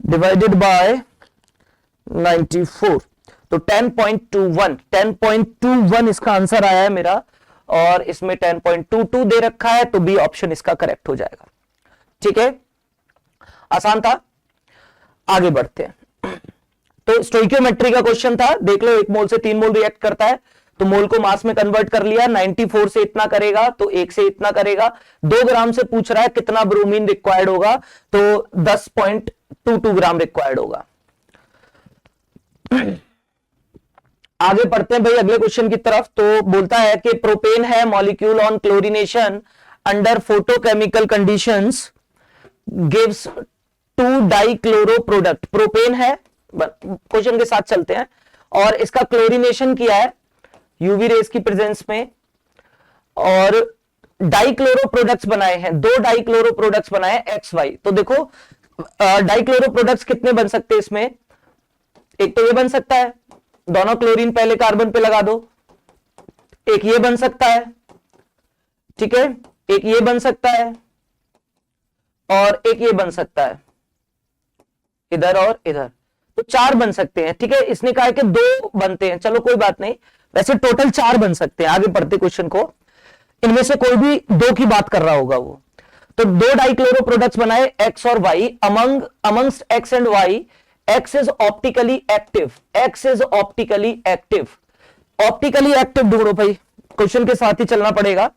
डिवाइडेड बाय 94, तो 10.21 इसका आंसर आया है मेरा, और इसमें 10.22 दे रखा है, तो बी ऑप्शन इसका करेक्ट हो जाएगा। ठीक है, आसान था। आगे बढ़ते हैं। तो स्टोइकियोमेट्री का क्वेश्चन था, देख लो 1 मोल से 3 मोल रिएक्ट करता है, तो मोल को मास में कन्वर्ट कर लिया। 94 से इतना करेगा तो 1 से इतना करेगा। 2 ग्राम से पूछ रहा है कितना ब्रोमीन रिक्वायर्ड होगा, तो 10.22 ग्राम रिक्वायर्ड होगा। आगे पढ़ते हैं भाई अगले क्वेश्चन की तरफ। तो बोलता है कि प्रोपेन है molecule on chlorination under photochemical conditions gives 2 dichloro product. Propane है, क्वेश्चन के साथ चलते हैं, और इसका क्लोरीनेशन किया है यूवी रेस की प्रेजेंस में और डाइक्लोरो प्रोडक्ट्स बनाए हैं, 2 डाइक्लोरो प्रोडक्ट्स बनाए एक्स वाई। तो देखो डाइक्लोरो प्रोडक्ट्स कितने बन सकते हैं इसमें, एक तो ये बन सकता है, दोनों क्लोरीन पहले कार्बन पे लगा दो, एक ये बन सकता है, ठीक है, एक ये बन सकता है और एक ये बन सकता है, इधर और इधर, तो 4 बन सकते हैं, ठीक है। इसने कहा है कि 2 बनते हैं, चलो कोई बात नहीं, वैसे टोटल 4 बन सकते हैं। आगे पढ़ते क्वेश्चन को, इनमें से कोई भी 2 की बात कर रहा होगा वो। तो 2 डाइक्लोरो प्रोडक्ट्स बनाए एक्स और Y, amongst X and Y X is optically active, X is optically active. Optically active ढूंढो भाई, क्वेश्चन के साथ ही चलना पड़ेगा।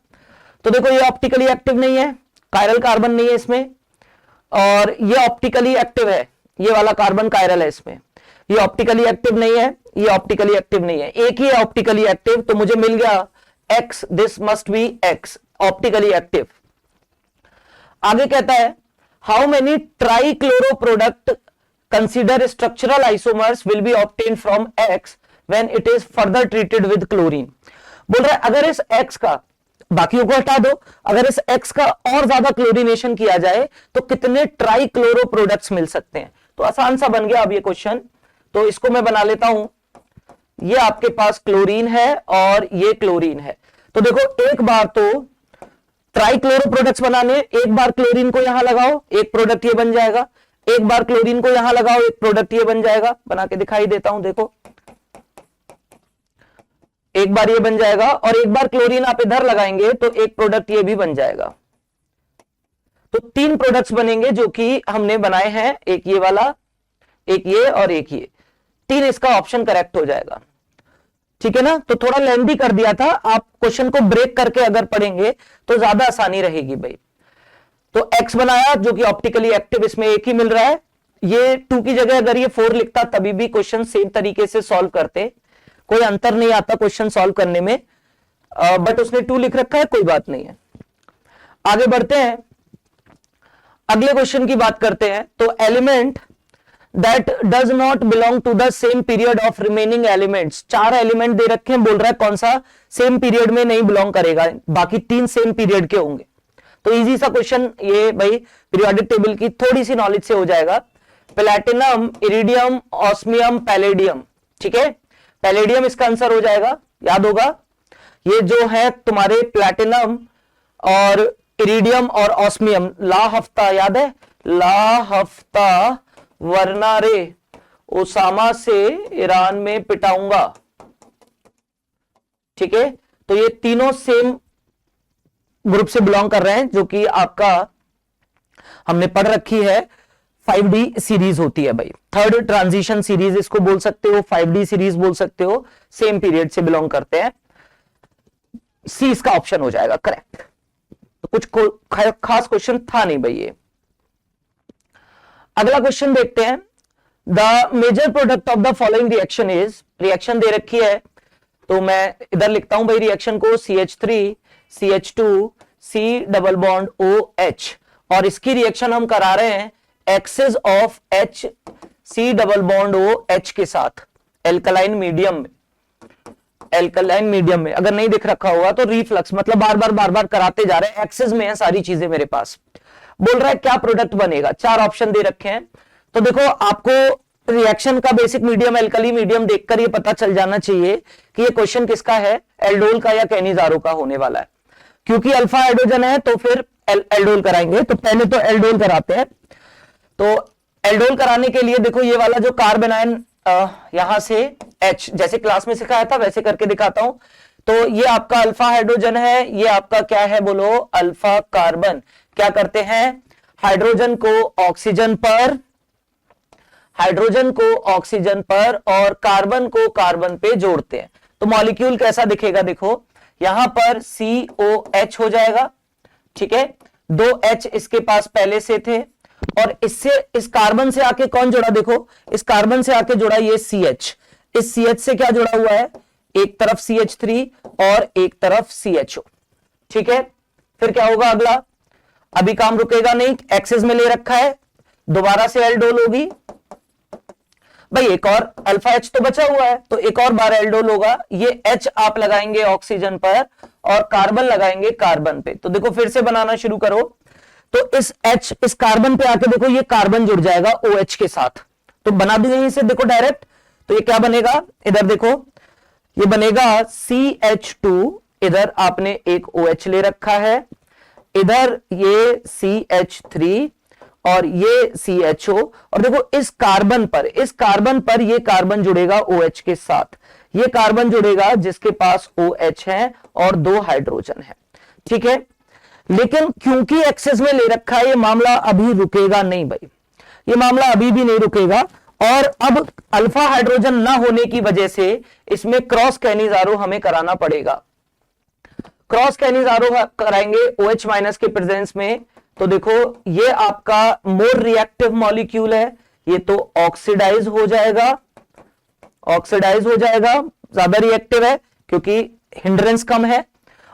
तो देखो ये ऑप्टिकली एक्टिव नहीं है, कायरल कार्बन नहीं है इसमें, और ये ऑप्टिकली एक्टिव है, ये वाला कार्बन कायरल है इसमें, ये ऑप्टिकली एक्टिव नहीं है, ये ऑप्टिकली एक्टिव नहीं है, एक ही है ऑप्टिकली एक्टिव, तो मुझे मिल गया x, this must be x, optically active. आगे कहता है how many trichloro product consider structural isomers will be obtain from x when it is further treated with chlorine. बोल रहा है अगर इस एक्स का, बाकियों को हटा दो, अगर इस एक्स का और ज्यादा क्लोरीनेशन किया जाए तो कितने ट्राइक्लोरो प्रोडक्ट्स मिल सकते हैं। तो आसान सा बन गया अब ये क्वेश्चन, तो इसको मैं बना लेता हूं। ये आपके पास क्लोरीन है और ये क्लोरीन है, तो देखो एक बार तो ट्राइक्लोरो प्रोडक्ट्स बनाने, एक बार क्लोरीन को यहां लगाओ, एक प्रोडक्ट ये बन जाएगा, एक बार क्लोरीन को यहां लगाओ, एक प्रोडक्ट ये बन जाएगा। बना के दिखाई देता हूं, देखो एक बार ये बन जाएगा और एक बार क्लोरीन आप इधर लगाएंगे तो एक प्रोडक्ट ये भी बन जाएगा। तो 3 प्रोडक्ट्स बनेंगे जो कि हमने बनाए हैं, एक ये वाला, एक ये और एक ये, 3, इसका ऑप्शन करेक्ट हो जाएगा, ठीक है ना। तो थोड़ा लेंथी कर दिया था, आप क्वेश्चन को ब्रेक करके अगर पढ़ेंगे तो ज्यादा आसानी रहेगी भाई। तो एक्स बनाया जो कि ऑप्टिकली एक्टिव, इसमें एक ही मिल रहा है, ये 2 की जगह अगर ये 4 लिखता तभी भी क्वेश्चन सेम तरीके से सॉल्व करते, कोई अंतर नहीं आता क्वेश्चन सॉल्व करने में, बट उसने 2 लिख रखा है, कोई बात नहीं है। आगे बढ़ते हैं, अगले क्वेश्चन की बात करते हैं। तो element that does not belong to the same period of remaining elements, 4 element दे रखे हैं, बोल रहा है कौन सा सेम पीरियड में नहीं बिलोंग करेगा, बाकी 3 सेम पीरियड के होंगे। तो इजी सा क्वेश्चन ये भाई, पीरियोडिक टेबल की थोड़ी सी नॉलेज से हो जाएगा। प्लैटिनम, इरिडियम, ऑस्मियम, पैलेडियम, ठीक है, पैलेडियम इसका आंसर हो जाएगा, याद होगा। ये जो है तुम्हारे प्लैटिनम और इरिडियम और ऑस्मियम, ला हफ्ता याद है, ला हफ्ता वरना रे ओसामा से ईरान में पिटाऊंगा, ठीक है। तो ये तीनों सेम ग्रुप से बिलोंग कर रहे हैं, जो कि आपका हमने पढ़ रखी है, 5D सीरीज होती है भाई, थर्ड ट्रांजिशन सीरीज इसको बोल सकते हो, 5D सीरीज बोल सकते हो, सेम पीरियड से बिलोंग करते हैं। सी इसका ऑप्शन हो जाएगा करेक्ट। तो कुछ खास क्वेश्चन था नहीं भाई ये। अगला क्वेश्चन देखते हैं, the major product of the following reaction is, reaction दे रखी है तो मैं इधर लिखता हूं भाई रिएक्शन को, CH3 CH2 C double bond OH, और इसकी रिएक्शन हम करा रहे हैं excess of H C double bond OH के साथ एल्कलाइन मीडियम में, एल्कलाइन मीडियम में। अगर नहीं दिख रखा होगा तो रिफ्लक्स, मतलब बार बार कराते जा रहे हैं, एक्सेस में है सारी चीजें मेरे पास। बोल रहा है क्या प्रोडक्ट बनेगा, 4 ऑप्शन दे रखे हैं। तो देखो आपको रिएक्शन का बेसिक मीडियम, एल्कली मीडियम देखकर ये पता चल जाना चाहिए कि ये क्वेश्चन किसका है, एल्डोल का या कैनिजारो का होने वाला है। क्योंकि अल्फा हाइड्रोजन है तो फिर एल्डोल कराएंगे, तो पहले तो एल्डोल कराते हैं। तो एल्डोल कराने के लिए देखो ये वाला जो कार्बन आयन यहां से H, जैसे क्लास में सिखाया था वैसे करके दिखाता हूं। तो ये आपका अल्फा हाइड्रोजन है, ये आपका क्या है बोलो, अल्फा कार्बन। क्या करते हैं, हाइड्रोजन को ऑक्सीजन पर, हाइड्रोजन को ऑक्सीजन पर और कार्बन को कार्बन पे जोड़ते हैं। तो मॉलिक्यूल कैसा दिखेगा, देखो यहां पर COH हो जाएगा, ठीक है, 2 H इसके पास पहले से थे, और इससे इस कार्बन से आके कौन जुड़ा, देखो इस कार्बन से आके जुड़ा ये CH, इस CH से क्या जुड़ा हुआ है, एक तरफ CH3 और एक तरफ CHO। ठीक है, फिर क्या होगा अगला, अभी काम रुकेगा नहीं, एक्सेस में ले रखा है, दोबारा से एल्डोल होगी भाई, एक और अल्फा H तो बचा हुआ है, तो एक और बार एल्डोल होगा। ये H आप लगाएंगे ऑक्सीजन पर और कार्बन लगाएंगे कार्बन पे, तो देखो फिर से बनाना शुरू करो। तो इस H इस कार्बन पे आके देखो ये कार्बन जुड़ जाएगा OH के साथ, तो बना दूं यहीं से देखो डायरेक्ट, तो ये क्या बनेगा, इधर देखो ये बनेगा CH2, इधर आपने एक OH ले रखा है, इधर ये CH3 और ये CHO, और देखो इस कार्बन पर ये कार्बन जुड़ेगा OH के साथ, ये कार्बन जुड़ेगा जिसके पास OH है और 2 हाइड्रोजन है। ठीक है, लेकिन क्योंकि एक्सेस में ले रखा है, ये मामला अभी रुकेगा नहीं भाई, ये मामला अभी भी नहीं रुकेगा, और अब अल्फा हाइड्रोजन ना होने की वजह से इसमें क्रॉस कैनिजारो हमें कराना पड़ेगा। क्रॉस कैनिजारो कराएंगे OH माइनस के प्रेजेंस में, तो देखो ये आपका मोर रिएक्टिव मॉलिक्यूल है, ये तो ऑक्सीडाइज हो जाएगा, ज्यादा रिएक्टिव है क्योंकि हिंड्रेंस कम है,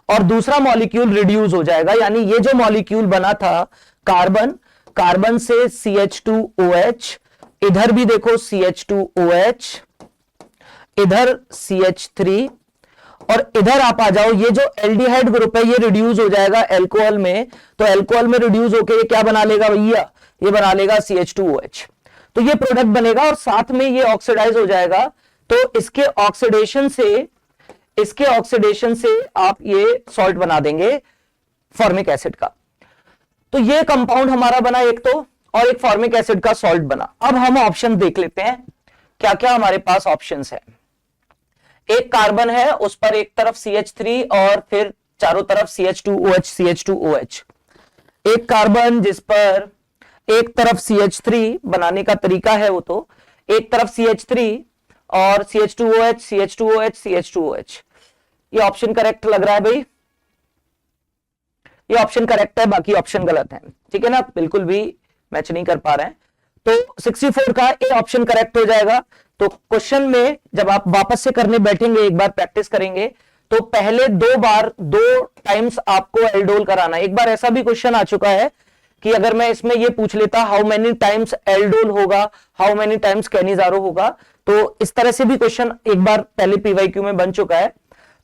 और दूसरा मॉलिक्यूल रिड्यूस हो जाएगा, यानी ये जो मॉलिक्यूल बना था कार्बन से CH2OH, इधर भी देखो CH2OH, इधर CH3, और इधर आप आ जाओ, ये जो एल्डिहाइड ग्रुप है ये रिड्यूस हो जाएगा एल्कोहल में, तो एल्कोहल में रिड्यूस होकर ये क्या बना लेगा भैया, ये बना लेगा CH2OH, तो ये प्रोडक्ट बनेगा और साथ में ये ऑक्सीडाइज हो जाएगा, तो इसके ऑक्सीडेशन से आप ये सॉल्ट बना देंगे फॉर्मिक एसिड का। तो ये कंपाउंड हमारा बना एक तो, और एक फॉर्मिक एसिड का सॉल्ट बना। अब हम ऑप्शन देख लेते हैं क्या क्या हमारे पास ऑप्शंस है। एक कार्बन है, उस पर एक तरफ CH3 और फिर चारों तरफ CH2OH। एक कार्बन जिस पर एक तरफ CH3, बनाने का तरीका है वो तो, एक तरफ CH3 और CH2OH। ये ऑप्शन करेक्ट लग रहा है भाई, ये ऑप्शन करेक्ट है, बाकी ऑप्शन गलत है। ठीक है ना, बिल्कुल भी मैच नहीं कर पा रहे हैं, तो 64 का ए ऑप्शन करेक्ट हो जाएगा। तो क्वेश्चन में जब आप वापस से करने बैठेंगे, एक बार प्रैक्टिस करेंगे, तो पहले 2 टाइम्स आपको एल्डोल कराना। एक बार ऐसा भी क्वेश्चन आ चुका है कि अगर मैं इसमें ये पूछ लेता हाउ मेनी टाइम्स एल्डोल होगा, हाउ मेनी टाइम्स कैनिजारो होगा, तो इस तरह से भी क्वेश्चन एक बार पहले PYQ में बन चुका है।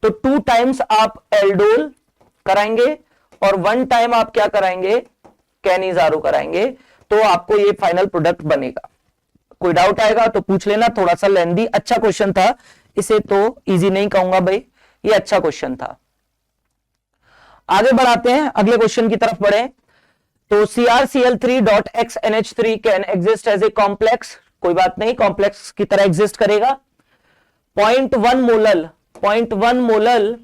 तो 2 टाइम्स आप एल्डोल कराएंगे और 1 टाइम आप क्या कराएंगे, कैनिजारो कराएंगे, तो आपको ये फाइनल प्रोडक्ट बनेगा। कोई डाउट आएगा तो पूछ लेना, थोड़ा सा लेंदी, अच्छा क्वेश्चन था, इसे तो इजी नहीं कहूंगा भाई, ये अच्छा क्वेश्चन था। आगे बढ़ाते हैं, अगले क्वेश्चन की तरफ बढ़े। तो CrCl3.XNH3 can exist as a complex, कोई बात नहीं, कॉम्प्लेक्स की तरह एग्जिस्ट करेगा। 0.1 molal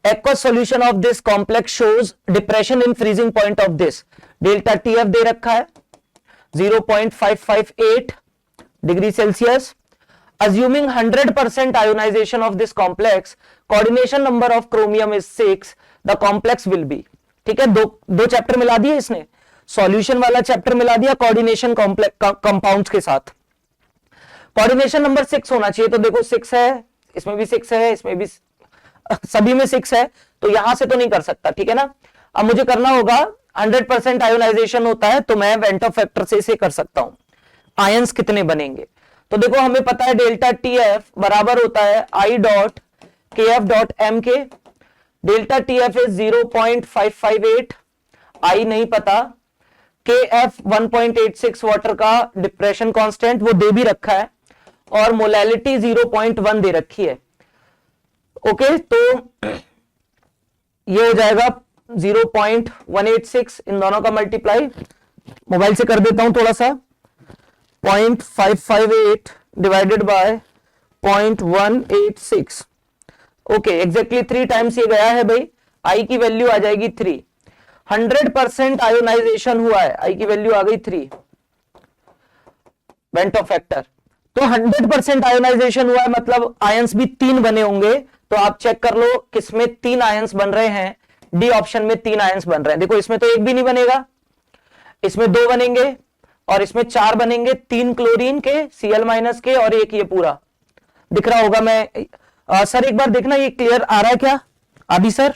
aqueous solution of this complex shows depression in freezing point of this, delta TF दे रखा है 0.558 degree Celsius. Assuming 100% ionization of this complex, coordination number of chromium is 6, the complex will be। ठीक है, दो chapter मिला दिए इसने, solution वाला chapter मिला दिया कोऑर्डिनेशन कंपाउंड्स के साथ। कोऑर्डिनेशन नंबर 6 होना चाहिए, तो देखो 6 है, इसमें भी 6 है, इसमें भी, सभी में 6 है, तो यहां से तो नहीं कर सकता। ठीक है ना, अब मुझे करना होगा 100% आयोनाइजेशन होता है, तो मैं वेंटो फैक्टर से इसे कर सकता हूं, आयंस कितने बनेंगे। तो देखो हमें पता है डेल्टा TF बराबर होता है I.KF.M के, डेल्टा TF इज 0.558, I नहीं पता, KF 1.86 वाटर का डिप्रेशन कांस्टेंट वो दे भी रखा है, और मोलैलिटी 0.1 दे रखी है। ओके, तो ये हो जाएगा 0.186, इन दोनों का मल्टीप्लाई मोबाइल से कर देता हूं थोड़ा सा, 0.558 divided by 0.186। Okay, exactly 3 times ये गया है भाई, आई की वैल्यू आ जाएगी 3। 100% आयोनाइजेशन हुआ है, आई की वैल्यू आ गई 3, वेंटो फैक्टर। तो 100% आयोनाइजेशन हुआ है, मतलब आयंस भी 3 बने होंगे। तो आप चेक कर लो किसमें 3 आयंस बन रहे हैं, डी ऑप्शन में 3 आयंस बन रहे हैं। देखो इसमें तो एक भी नहीं बनेगा, इसमें 2 बनेंगे और इसमें 4 बनेंगे, 3 क्लोरीन के Cl- के और एक ये पूरा, दिख रहा होगा। मैं सर एक बार देखना ये क्लियर आ रहा है क्या, आदि सर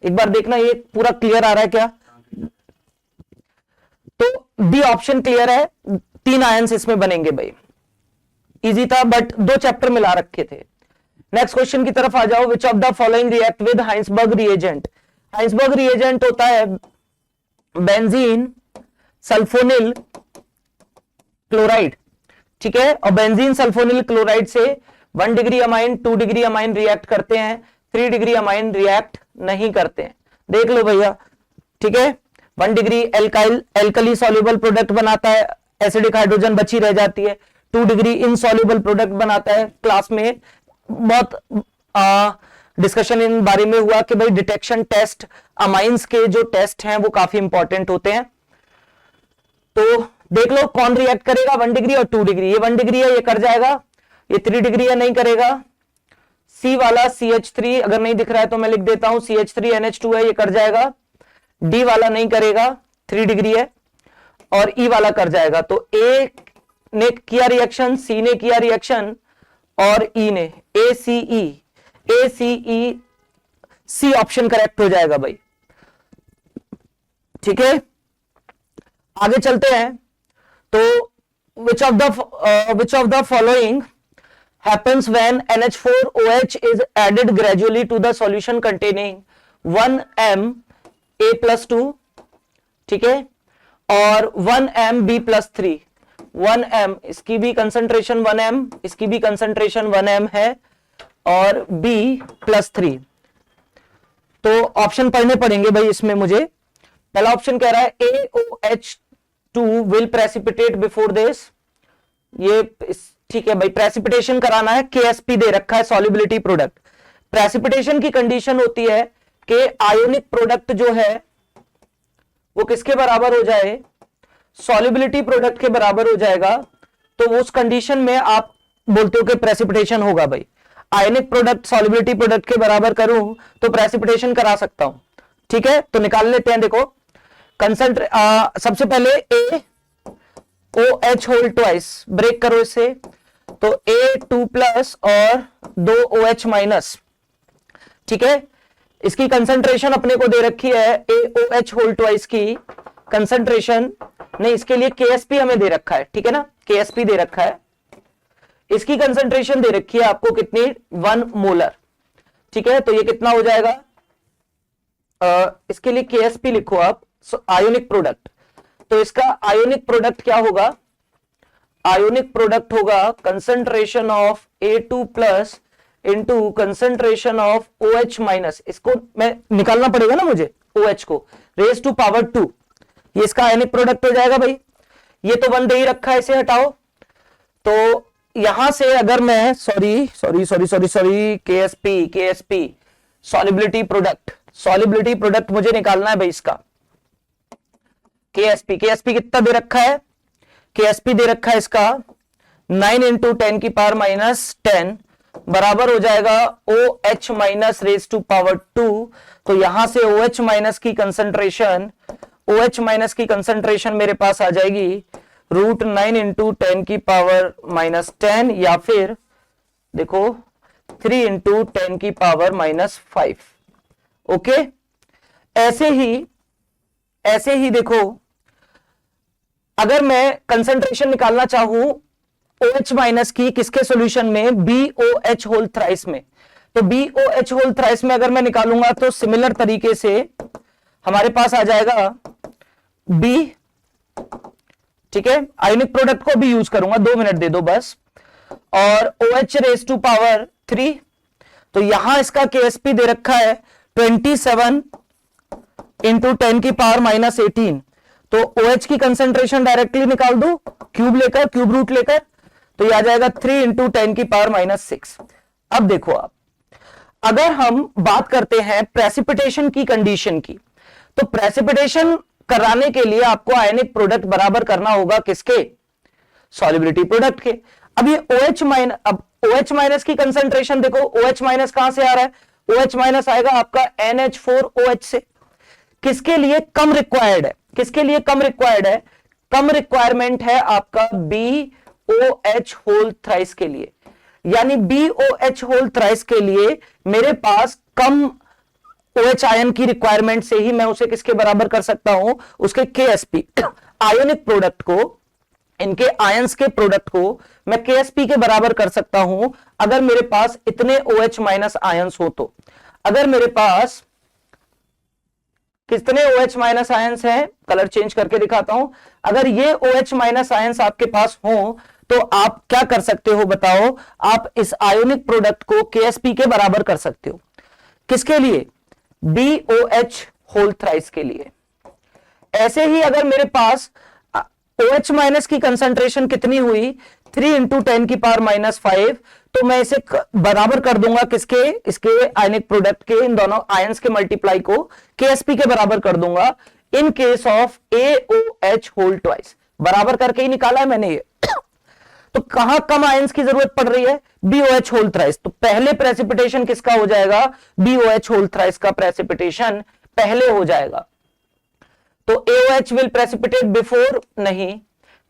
एक बार देखना ये पूरा क्लियर आ रहा है क्या। तो बी ऑप्शन क्लियर है, 3 आयंस इसमें बनेंगे भाई, इजी था बट 2 चैप्टर मिला रखे थे। नेक्स्ट क्वेश्चन की तरफ आ जाओ। Which of the following react with Hinsberg reagent. Hinsberg reagent होता है बेंजीन सल्फोनिल क्लोराइड, ठीक है। और बेंजीन सल्फोनिल क्लोराइड से 1 degree amine 2 degree amine react करते हैं, 3 डिग्री अमाइन रिएक्ट नहीं करते हैं। देख लो भैया, ठीक है। 1 डिग्री एल्कली सॉल्युबल प्रोडक्ट बनाता है, एसिडिक हाइड्रोजन बची रह जाती है। 2 डिग्री इनसॉल्युबल प्रोडक्ट बनाता है। क्लास में बहुत डिस्कशन इन बारे में हुआ कि भाई डिटेक्शन टेस्ट, अमाइंस के जो टेस्ट हैं वो काफी इंपॉर्टेंट होते हैं। तो देख लो कौन रिएक्ट करेगा 1 डिग्री और 2 डिग्री। ये 1 डिग्री है, ये कर जाएगा। ये 3 डिग्री है, नहीं करेगा। सी वाला CH3 अगर नहीं दिख रहा है तो मैं लिख देता हूं, CH3NH2 है, ये कर जाएगा। डी वाला नहीं करेगा, 3 डिग्री है। और ई वाला कर जाएगा। तो ए ने किया रिएक्शन, सी ने किया रिएक्शन और ई ने, ACE सी ऑप्शन करेक्ट हो जाएगा भाई, ठीक है। आगे चलते हैं। तो विच of the following happens when NH4OH is added gradually to the solution containing 1M A+2, ठीक है, और 1MB+3। 1M इसकी भी कंसंट्रेशन 1M, इसकी भी कंसंट्रेशन 1M है, और B+3। तो ऑप्शन पढ़ने पड़ेंगे भाई इसमें मुझे। पहला ऑप्शन कह रहा है AOH2 will precipitate before this। ये ठीक है भाई, प्रेसिपिटेशन कराना है। KSP दे रखा है, सॉल्युबिलिटी प्रोडक्ट। प्रेसिपिटेशन की कंडीशन होती है कि आयोनिक प्रोडक्ट जो है वो किसके बराबर हो जाए, सॉल्युबिलिटी प्रोडक्ट के बराबर हो जाएगा। तो उस कंडीशन में आप बोलते हो कि प्रेसिपिटेशन होगा भाई। आयोनिक प्रोडक्ट सॉल्युबिलिटी प्रोडक्ट के बराबर करूं तो प्रेसिपिटेशन करा सकता हूं, ठीक है। तो निकाल लेते हैं। देखो सबसे पहले AOH होल ट्वाइस, ब्रेक करो इसे। तो A2+ और 2 OH माइनस, ठीक है। इसकी कंसंट्रेशन अपने को दे रखी है, AOH होल ट्वाइस की कंसंट्रेशन नहीं, इसके लिए KSP हमें दे रखा है, ठीक है ना, KSP दे रखा है। इसकी कंसंट्रेशन दे रखी है आपको कितनी, 1 मोलर, ठीक है। तो ये कितना हो जाएगा, इसके लिए KSP लिखो आप, आयोनिक प्रोडक्ट। तो इसका आयोनिक प्रोडक्ट क्या होगा, आयोनिक प्रोडक्ट होगा concentration of A2+ into concentration of OH minus. इसको मैं निकालना पड़ेगा ना मुझे, OH को रेज टू पावर 2, ये इसका आयोनिक प्रोडक्ट हो जाएगा भाई। ये तो 1 दे ही रखा है, इसे हटाओ। तो यहां से अगर मैं सॉरी KSP सॉल्युबिलिटी प्रोडक्ट मुझे निकालना है भाई इसका। KSP कितना दे रखा है, KSP दे रखा है इसका 9 × 10⁻⁻10 बराबर हो जाएगा OH minus raise to power 2। तो यहां से OH माइनस की कंसंट्रेशन मेरे पास आ जाएगी √9 × 10⁻⁻10 या फिर देखो 3 × 10⁻⁻5। ओके, ऐसे ही देखो, अगर मैं कंसंट्रेशन निकालना चाहूं OH माइनस की किसके सॉल्यूशन में, BOH होल थ्राइस में, तो BOH होल थ्राइस में अगर मैं निकालूंगा तो सिमिलर तरीके से हमारे पास आ जाएगा B, ठीक है। आयोनिक प्रोडक्ट को भी यूज करूंगा, 2 मिनट दे दो बस, और OH रेज टू पावर 3। तो यहां इसका KSP दे रखा है 27 × 10⁻⁻18। तो OH की कंसंट्रेशन डायरेक्टली निकाल दो, क्यूब रूट लेकर, तो यह आ जाएगा 3 × 10⁻⁻6। अब देखो आप, अगर हम बात करते हैं प्रेसिपिटेशन की कंडीशन की, तो प्रेसिपिटेशन कराने के लिए आपको आयनिक प्रोडक्ट बराबर करना होगा किसके, सॉल्युबिलिटी प्रोडक्ट के। अब ये OH माइनस की कंसंट्रेशन देखो, OH माइनस कहां से आ रहा है, OH माइनस आएगा आपका NH4OH से। किसके लिए कम रिक्वायर्ड है, कम रिक्वायरमेंट है आपका BOH होल थ्राइस के लिए। यानी BOH होल थ्राइस के लिए मेरे पास कम OH आयन की रिक्वायरमेंट से ही मैं उसे किसके बराबर कर सकता हूं, उसके KSP आयोनिक प्रोडक्ट को, इनके आयंस के प्रोडक्ट को मैं KSP के बराबर कर सकता हूं अगर मेरे पास इतने OH माइनस आयंस हो तो। अगर मेरे पास कितने OH माइनस आयंस हैं, कलर चेंज करके दिखाता हूं, अगर ये OH माइनस आयंस आपके पास हो तो आप क्या कर सकते हो बताओ, आप इस आयोनिक प्रोडक्ट को KSP के बराबर कर सकते हो। किसके लिए, BOH होल थ्राइस के लिए। ऐसे ही अगर मेरे पास OH माइनस की कंसंट्रेशन कितनी हुई, 3 इंटू 10 की पावर -5, तो मैं इसे बराबर कर दूंगा किसके, इसके आयनिक प्रोडक्ट के, इन दोनों आयंस के मल्टीप्लाई को KSP के बराबर कर दूंगा in case of AOH whole twice. बराबर करके ही निकाला है मैंने ये। तो कहां कम आयंस की जरूरत पड़ रही है, BOH होल थ्राइस। तो पहले प्रेसिपिटेशन किसका हो जाएगा, BOH होल थ्राइस का प्रेसिपिटेशन पहले हो जाएगा। तो AOH will precipitate before, नहीं,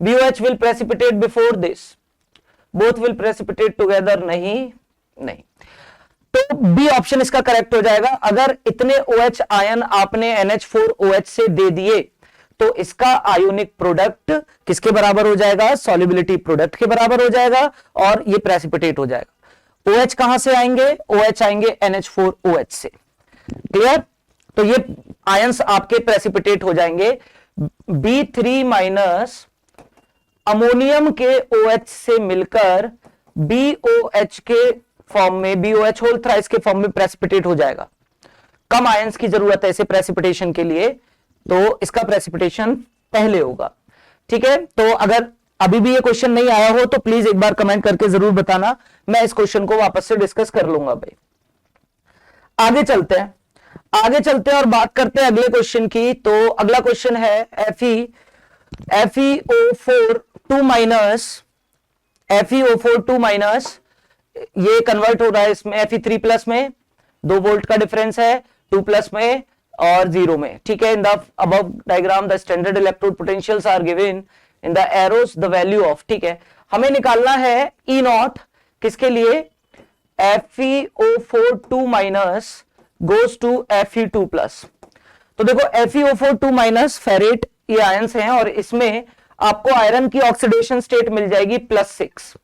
BOH will precipitate before this, both will precipitate together, नहीं। तो बी ऑप्शन इसका करेक्ट हो जाएगा। अगर इतने OH आयन आपने NH4OH से दे दिए तो इसका आयोनिक प्रोडक्ट किसके बराबर हो जाएगा, सॉल्युबिलिटी प्रोडक्ट के बराबर हो जाएगा और ये प्रेसिपिटेट हो जाएगा। OH कहां से आएंगे, OH आएंगे NH4OH से। क्लियर, तो ये आयंस आपके प्रेसिपिटेट हो जाएंगे। B3 माइनस अमोनियम के OH से मिलकर BOH के फॉर्म में, BOH होल थ्राइस के फॉर्म में प्रेसिपिटेट हो जाएगा। कम आयंस की जरूरत है इसे प्रेसिपिटेशन के लिए, तो इसका प्रेसिपिटेशन पहले होगा। ठीक है, तो अगर अभी भी ये क्वेश्चन नहीं आया हो तो प्लीज एक बार कमेंट करके जरूर बताना, मैं इस क्वेश्चन को वापस से डिस्कस कर लूंगा भाई। आगे चलते हैं और बात करते हैं अगले क्वेश्चन की। तो अगला क्वेश्चन है FeO4 2 माइनस, ये कन्वर्ट हो रहा है इसमें Fe3+ में, 2 वोल्ट का डिफरेंस है, 2+ में और 0 में। ठीक है, in the above diagram the standard electrode potentials are given in the arrows the value of. ठीक है, हमें निकालना है E0 किसके लिए, FeO4 2 minus goes to Fe2+। तो देखो FeO4 2 माइनस फेरेट ये आयंस हैं और इसमें आपको आयरन की ऑक्सीडेशन स्टेट मिल जाएगी +6।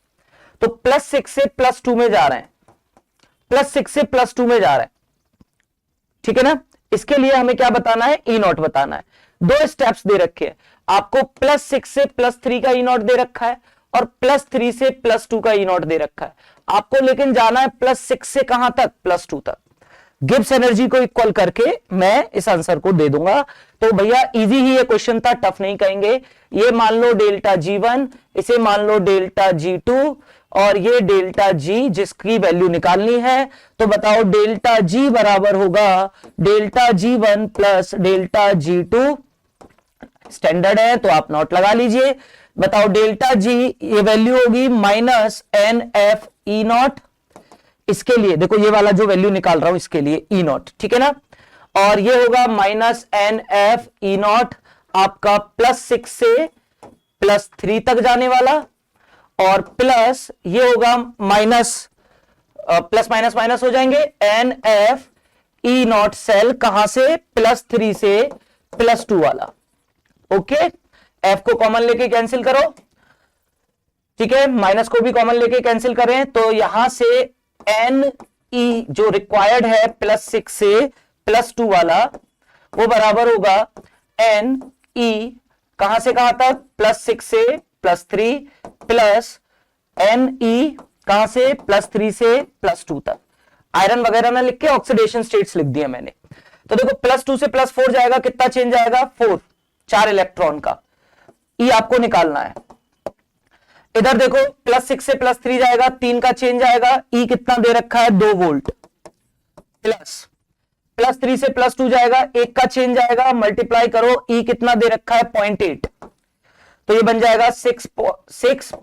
तो +6 से +2 में जा रहे हैं, +6 से +2 में जा रहे हैं। ठीक है ना, इसके लिए हमें क्या बताना है, E0 बताना है। 2 स्टेप्स दे रखे हैं आपको, +6 से +3 का E0 दे रखा है और +3 से +2 का E0 दे रखा है। आपको लेकिन जाना है +6 से कहां तक, +2 तक। गिब्स एनर्जी को इक्वल करके मैं इस आंसर को दे दूंगा। तो भैया इजी ही ये क्वेश्चन था, टफ नहीं कहेंगे। ये मान लो डेल्टा G1, इसे मान लो डेल्टा G2 और ये डेल्टा G जिसकी वैल्यू निकालनी है। तो बताओ डेल्टा G बराबर होगा delta G1 plus delta G2। Standard है तो आप नोट लगा लीजिए। बताओ डेल्टा G ये वैल्यू होगी -NF E0। इसके लिए देखो ये वाला जो वैल्यू निकाल रहा हूं इसके लिए E0, ठीक है ना, और ये होगा -NF E0 आपका +6 से +3 तक जाने वाला, और प्लस ये होगा प्लस माइनस माइनस हो जाएंगे NF E0 सेल कहां से, +3 से +2 वाला। ओके, F को कॉमन लेके कैंसिल करो, ठीक है, माइनस को भी कॉमन लेके कैंसिल करें तो यहां से NE जो रिक्वायर्ड है +6 से +2 वाला वो बराबर होगा NE कहां से कहां तक, +6 से +3 प्लस NE कहां से, +3 से +2 तक। आयरन वगैरह ना लिख के ऑक्सीडेशन स्टेट्स लिख दिए मैंने। तो देखो +2 से +4 जाएगा, कितना चेंज आएगा, 4, 4 इलेक्ट्रॉन का। E आपको निकालना है। इधर देखो +6 से +3 जाएगा, 3 का चेंज आएगा। E कितना दे रखा है, 2 वोल्ट, प्लस +3 से +2 जाएगा, 1 का चेंज आएगा, मल्टीप्लाई करो, E कितना दे रखा है 0.8, तो ये बन जाएगा 6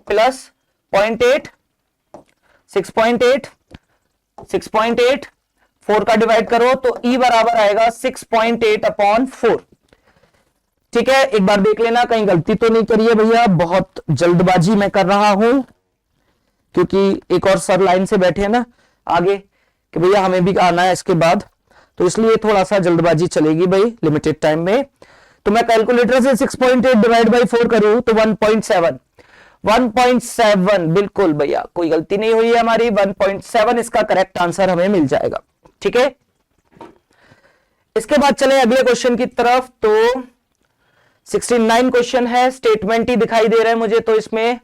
प्लस 0.8, 6.8 4 का डिवाइड करो तो E बराबर आएगा 6.8/4। ठीक है, एक बार देख लेना कहीं गलती तो नहीं करिए भैया, बहुत जल्दबाजी मैं कर रहा हूं। क्योंकि एक और सर लाइन से बैठे हैं ना आगे कि भैया हमें भी आना है इसके बाद, तो इसलिए थोड़ा सा जल्दबाजी चलेगी भाई लिमिटेड टाइम में। तो मैं कैलकुलेटर से 6.8 डिवाइड बाई 4 करूं तो 1.7, 1.7 बिल्कुल भैया, कोई गलती नहीं हुई है हमारी, 1.7 इसका करेक्ट आंसर हमें मिल जाएगा। ठीक है, इसके बाद चले अगले क्वेश्चन की तरफ। तो 69 क्वेश्चन है, स्टेटमेंट ही दिखाई दे रहा है मुझे, तो इसमें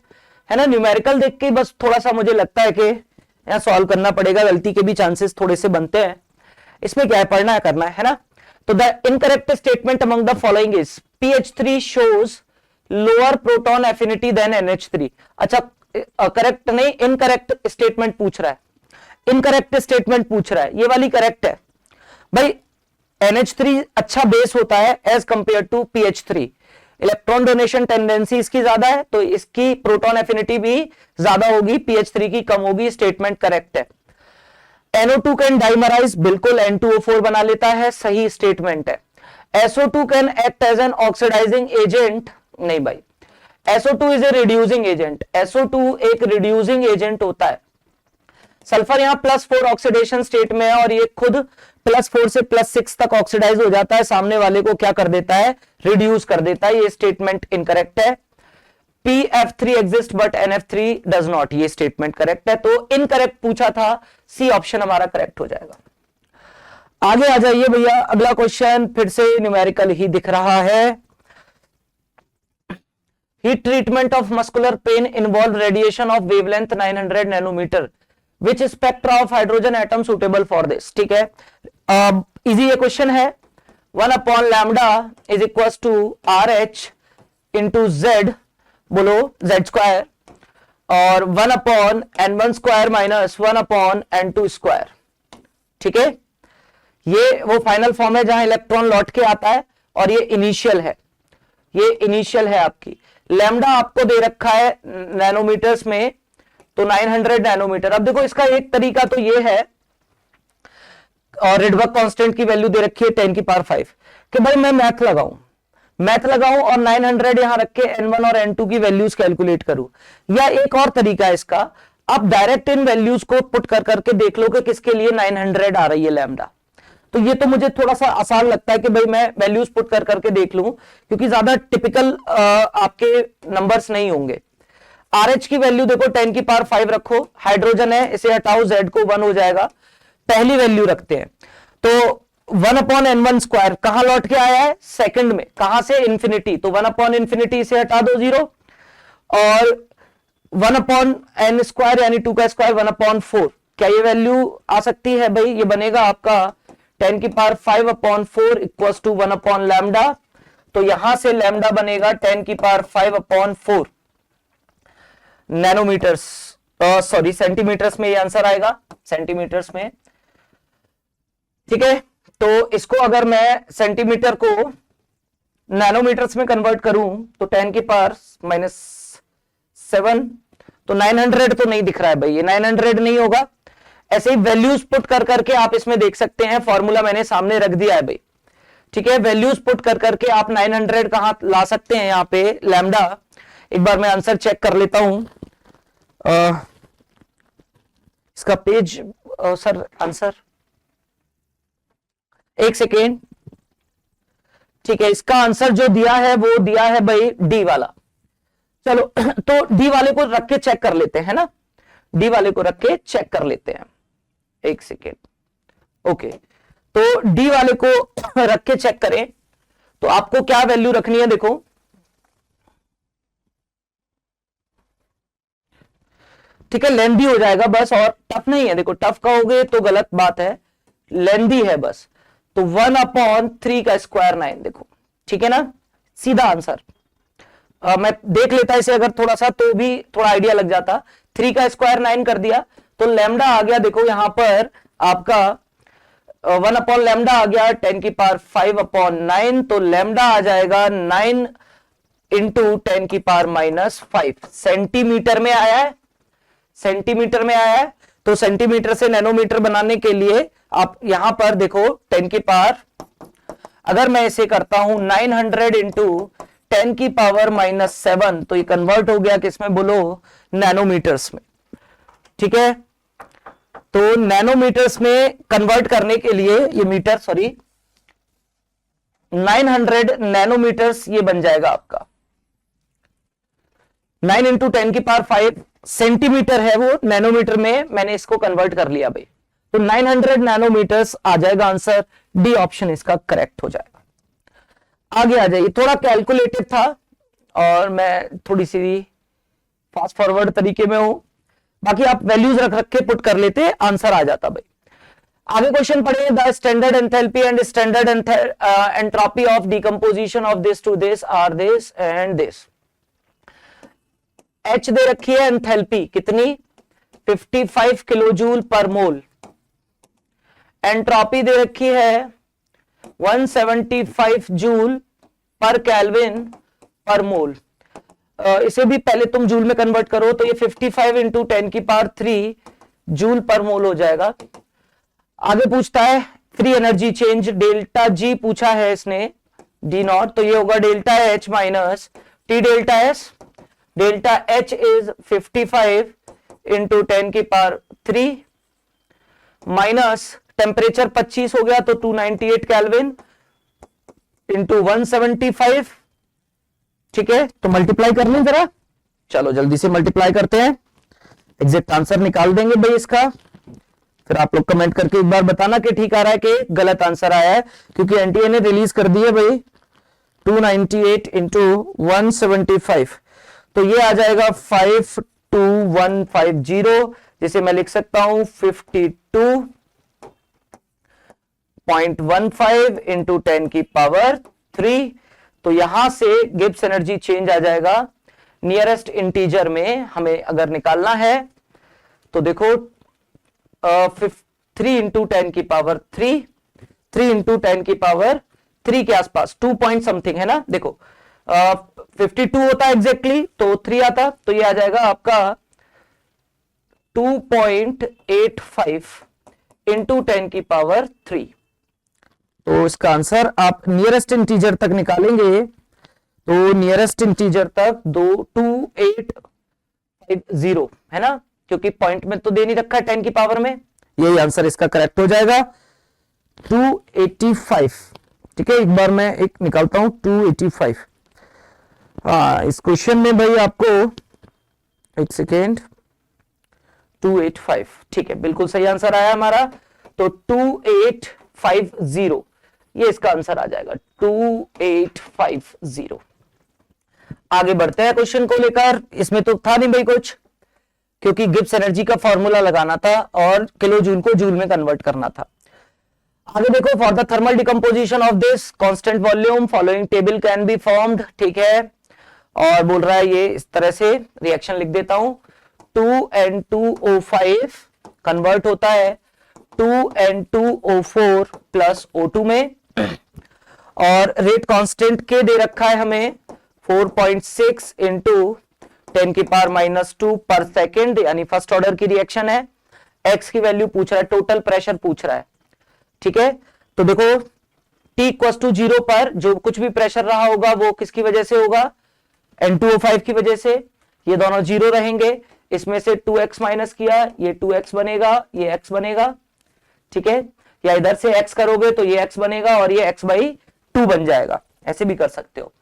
है ना न्यूमेरिकल देख के बस थोड़ा सा मुझे लगता है कि यहां सॉल्व करना पड़ेगा, गलती के भी चांसेस थोड़े से बनते हैं। इसमें क्या है, पढ़ना है, करना है ना। तो the incorrect statement among the following is PH3 shows lower proton affinity than NH3। अच्छा करेक्ट नहीं, इनकरेक्ट स्टेटमेंट पूछ रहा है, इनकरेक्ट स्टेटमेंट पूछ रहा है, ये वाली करेक्ट है भाई। NH3 अच्छा बेस होता है as compare to PH3, electron donation tendency इसकी ज्यादा है तो इसकी प्रोटॉन एफिनिटी भी ज्यादा होगी, PH3 की कम होगी, स्टेटमेंट करेक्ट है। NO2 कैन डाइमराइज, बिल्कुल N2O4 बना लेता है, सही स्टेटमेंट है। SO2 can act as an oxidising agent, नहीं भाई, SO2 is a reducing agent, SO2 एक रिड्यूसिंग एजेंट होता है। सल्फर यहां +4 ऑक्सीडेशन स्टेट में है और ये खुद +4 से +6 तक ऑक्सीडाइज हो जाता है, सामने वाले को क्या कर देता है, रिड्यूस कर देता है, ये स्टेटमेंट इनकरेक्ट है। PF3 exist but NF3 does not, ये स्टेटमेंट करेक्ट है। तो इनकरेक्ट पूछा था, सी ऑप्शन हमारा करेक्ट हो जाएगा। आगे आ जाइए भैया, अगला क्वेश्चन फिर से न्यूमेरिकल ही दिख रहा है। Heat treatment of muscular pain involve radiation of wavelength 900 nanometer, which spectra of hydrogen atom suitable for this. ठीक है, इजी ये क्वेश्चन है। 1/लैम्डा is equal to RH into Z, बोलो Z स्क्वायर, और 1/N1 square minus 1/N2 square. ठीक है, ये वो फाइनल फॉर्म है जहां इलेक्ट्रॉन लौट के आता है और ये इनिशियल है, ये इनिशियल है आपकी। लैम्डा आपको दे रखा है नैनोमीटर्स में, तो 900 नैनोमीटर। अब देखो इसका एक तरीका तो ये है, और रिडबर्ग कांस्टेंट की वैल्यू दे रखी है 10⁵ कि भाई मैं मैथ लगाऊं और 900 यहां रख के N1 और N2 की वैल्यूज कैलकुलेट करूं, या एक और तरीका है इसका, आप डायरेक्ट इन वैल्यूज को पुट कर करके देख लो कि किसके लिए 900 आ रही है लैम्डा। तो ये तो मुझे थोड़ा सा आसान लगता है कि भाई मैं वैल्यूज पुट कर करके देख लूं, क्योंकि ज्यादा टिपिकल आपके नंबर्स नहीं होंगे। RH की वैल्यू देखो 10⁵ रखो, हाइड्रोजन है इसे हटाओ, Z को 1 हो जाएगा, पहली वैल्यू रखते हैं। तो 1/N1 स्क्वायर कहां लौट के आया है, सेकंड में, कहां से, इंफिनिटी, तो 1/∞ से हटा दो 0, और 1/N स्क्वायर यानी 2 का स्क्वायर 1/4, क्या ये वैल्यू आ सकती है भाई, ये बनेगा आपका 10⁵4 इक्वल्स टू 1/लैम्डा। तो यहां से लैम्डा बनेगा 10⁵4 नैनोमीटर्स, सॉरी सेंटीमीटर्स में ये आंसर आएगा, सेंटीमीटर्स में। ठीक है, तो इसको अगर मैं सेंटीमीटर को नैनोमीटर्स में कन्वर्ट करूं तो 10⁻⁻7, तो 900 तो नहीं दिख रहा है भाई, ये 900 नहीं होगा। ऐसे ही वैल्यूज पुट कर करके आप इसमें देख सकते हैं, फॉर्मूला मैंने सामने रख दिया है भाई। ठीक है, वैल्यूज पुट कर करके आप 900 कहां ला सकते हैं, यहां पे लैम्डा। एक बार मैं आंसर चेक कर लेता हूं, इसका पेज सर आंसर, एक सेकेंड। ठीक है, इसका आंसर जो दिया है वो दिया है भाई डी वाला। चलो तो डी वाले को रख के चेक कर लेते हैं ना, डी वाले को रख के चेक कर लेते हैं, एक सेकेंड। ओके, तो डी वाले को रख के चेक करें तो आपको क्या वैल्यू रखनी है, देखो ठीक है, लेंदी हो जाएगा बस, और टफ नहीं है। देखो टफ कहोगे तो गलत बात है, लेंदी है बस। तो 1/3 का स्क्वायर 9, देखो ठीक है ना, सीधा आंसर। मैं देख लेता इसे अगर थोड़ा सा, तो भी थोड़ा आइडिया लग जाता। 3 का स्क्वायर 9 कर दिया तो लैम्डा आ गया, देखो यहां पर आपका 1/लैम्डा आ गया 10⁵9, तो लैम्डा आ जाएगा 9 इंटू 10⁻⁵ सेंटीमीटर में आया है, सेंटीमीटर में आया है। तो सेंटीमीटर से नैनोमीटर बनाने के लिए आप यहां पर देखो 10⁻, अगर मैं इसे करता हूं 900 इंटू 10⁻⁻7, तो ये कन्वर्ट हो गया किसमें बोलो, नैनोमीटर्स में। ठीक है। तो नैनोमीटर्स में कन्वर्ट करने के लिए ये मीटर, सॉरी, 900 नैनोमीटर्स ये बन जाएगा आपका। 9 इंटू 10 की पावर 5 सेंटीमीटर है वो, नैनोमीटर में मैंने इसको कन्वर्ट कर लिया भाई। तो 900 नैनोमीटर्स आ जाएगा आंसर, डी ऑप्शन इसका करेक्ट हो जाएगा। आगे आ जाइए, थोड़ा कैलकुलेटेड था और मैं थोड़ी सी फास्ट फॉरवर्ड तरीके में हूं, बाकी आप वैल्यूज रख रख के पुट कर लेते, आंसर आ जाता भाई। आगे क्वेश्चन पढ़िए, the standard enthalpy and standard entropy of decomposition of this to this are this and this. H दे रखी है, एंथैल्पी कितनी 55 किलोजूल पर मोल, एंट्रोपी दे रखी है 175 जूल पर केल्विन पर मोल। इसे भी पहले तुम जूल में कन्वर्ट करो तो ये 55 इंटू 10 की पावर 3 जूल पर मोल हो जाएगा। आगे पूछता है free energy change, delta G पूछा है इसने, डी नॉट, तो ये होगा delta H minus T delta S. Delta H is 55 into 10 की पावर 3 माइनस टेम्परेचर 25 हो गया तो 298 केल्विन इंटू 175, ठीक है। तो मल्टीप्लाई कर लें जरा, चलो जल्दी से मल्टीप्लाई करते हैं, एग्जैक्ट आंसर निकाल देंगे भाई इसका। फिर आप लोग कमेंट करके एक बार बताना कि ठीक आ रहा है कि गलत आंसर आया है, क्योंकि एनटीए ने रिलीज कर दी है भाई 298 इंटू 175, तो ये आ जाएगा 52150, जिसे मैं लिख सकता हूं 52.15 इंटू 10 की पावर 3। तो यहां से गिब्स एनर्जी चेंज आ जाएगा नियरेस्ट इंटीजर में, हमें अगर निकालना है तो देखो 3 इंटू 10 की पावर 3, 3 इंटू 10 की पावर 3 के आसपास 2 पॉइंट समथिंग है ना, देखो 52 होता है एग्जैक्टली, तो 3 आता, तो ये आ जाएगा आपका 2.85 इंटू 10 की पावर 3। तो इसका आंसर आप नियरेस्ट इंटीजर तक निकालेंगे तो नियरेस्ट इंटीजर तक 2850 है ना, क्योंकि पॉइंट में तो दे नहीं रखा है 10 की पावर में, यही आंसर इसका करेक्ट हो जाएगा 285, ठीक है। एक बार मैं एक निकालता हूं 285। हाँ, इस क्वेश्चन में भाई आपको एक सेकेंड 285, ठीक है, बिल्कुल सही आंसर आया हमारा। तो 2850 ये इसका आंसर आ जाएगा 2850। आगे बढ़ते हैं क्वेश्चन को लेकर, इसमें तो था नहीं भाई कुछ, क्योंकि गिब्स एनर्जी का फॉर्मूला लगाना था और किलो जूल को जूल में कन्वर्ट करना था। आगे देखो, for the thermal decomposition of this constant volume following table can be formed, ठीक है। और बोल रहा है ये इस तरह से, रिएक्शन लिख देता हूं, 2N2O5 कन्वर्ट होता है 2N2O4 प्लस O2 में, और रेट कांस्टेंट के दे रखा है हमें 4.6 इंटू 10 की पावर -2 पर सेकेंड, यानी फर्स्ट ऑर्डर की रिएक्शन है। एक्स की वैल्यू पूछ रहा है, टोटल प्रेशर पूछ रहा है, ठीक है। तो देखो T = 0 पर जो कुछ भी प्रेशर रहा होगा वो किसकी वजह से होगा, N2O5 की वजह से, ये दोनों 0 रहेंगे। इसमें से 2x माइनस किया, ये 2x बनेगा, ये x बनेगा, ठीक है। या इधर से x करोगे तो ये x बनेगा और ये x/2 बन जाएगा, ऐसे भी कर सकते हो,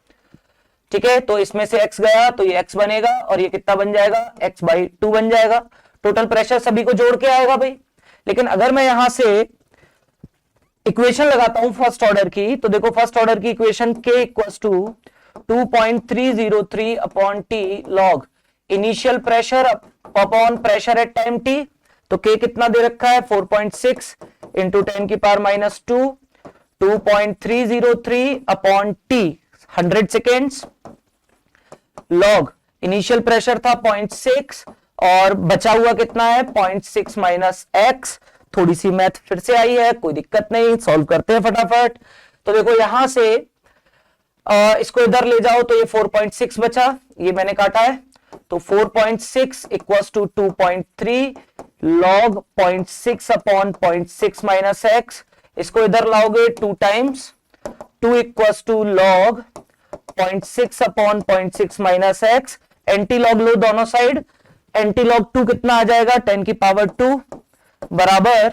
ठीक है। तो इसमें से x गया तो ये x बनेगा और ये कितना बन जाएगा, x/2 बन जाएगा। टोटल प्रेशर सभी को जोड़ के आएगा भाई। लेकिन अगर मैं यहां से इक्वेशन लगाता हूं फर्स्ट ऑर्डर की, तो देखो फर्स्ट ऑर्डर की equation k = 2.303 upon T log initial pressure upon pressure at time t। तो k कितना दे रखा है 4.6 इंटू 10 की power -2, 2.303 upon t 100 seconds, log initial pressure था 0.6 और बचा हुआ कितना है 0.6 माइनस x। थोड़ी सी मैथ फिर से आई है, कोई दिक्कत नहीं, सॉल्व करते हैं फटाफट। तो देखो यहां से इसको इधर ले जाओ तो ये 4.6 बचा, ये मैंने काटा है, तो 4.6 equals to 2.3 log 0.6 upon 0.6 minus x। इसको इधर लाओगे 2 times, 2 equals to log 0.6 upon 0.6 minus x, anti log लो दोनों साइड, एंटीलॉग 2 कितना आ जाएगा 10 की पावर 2 बराबर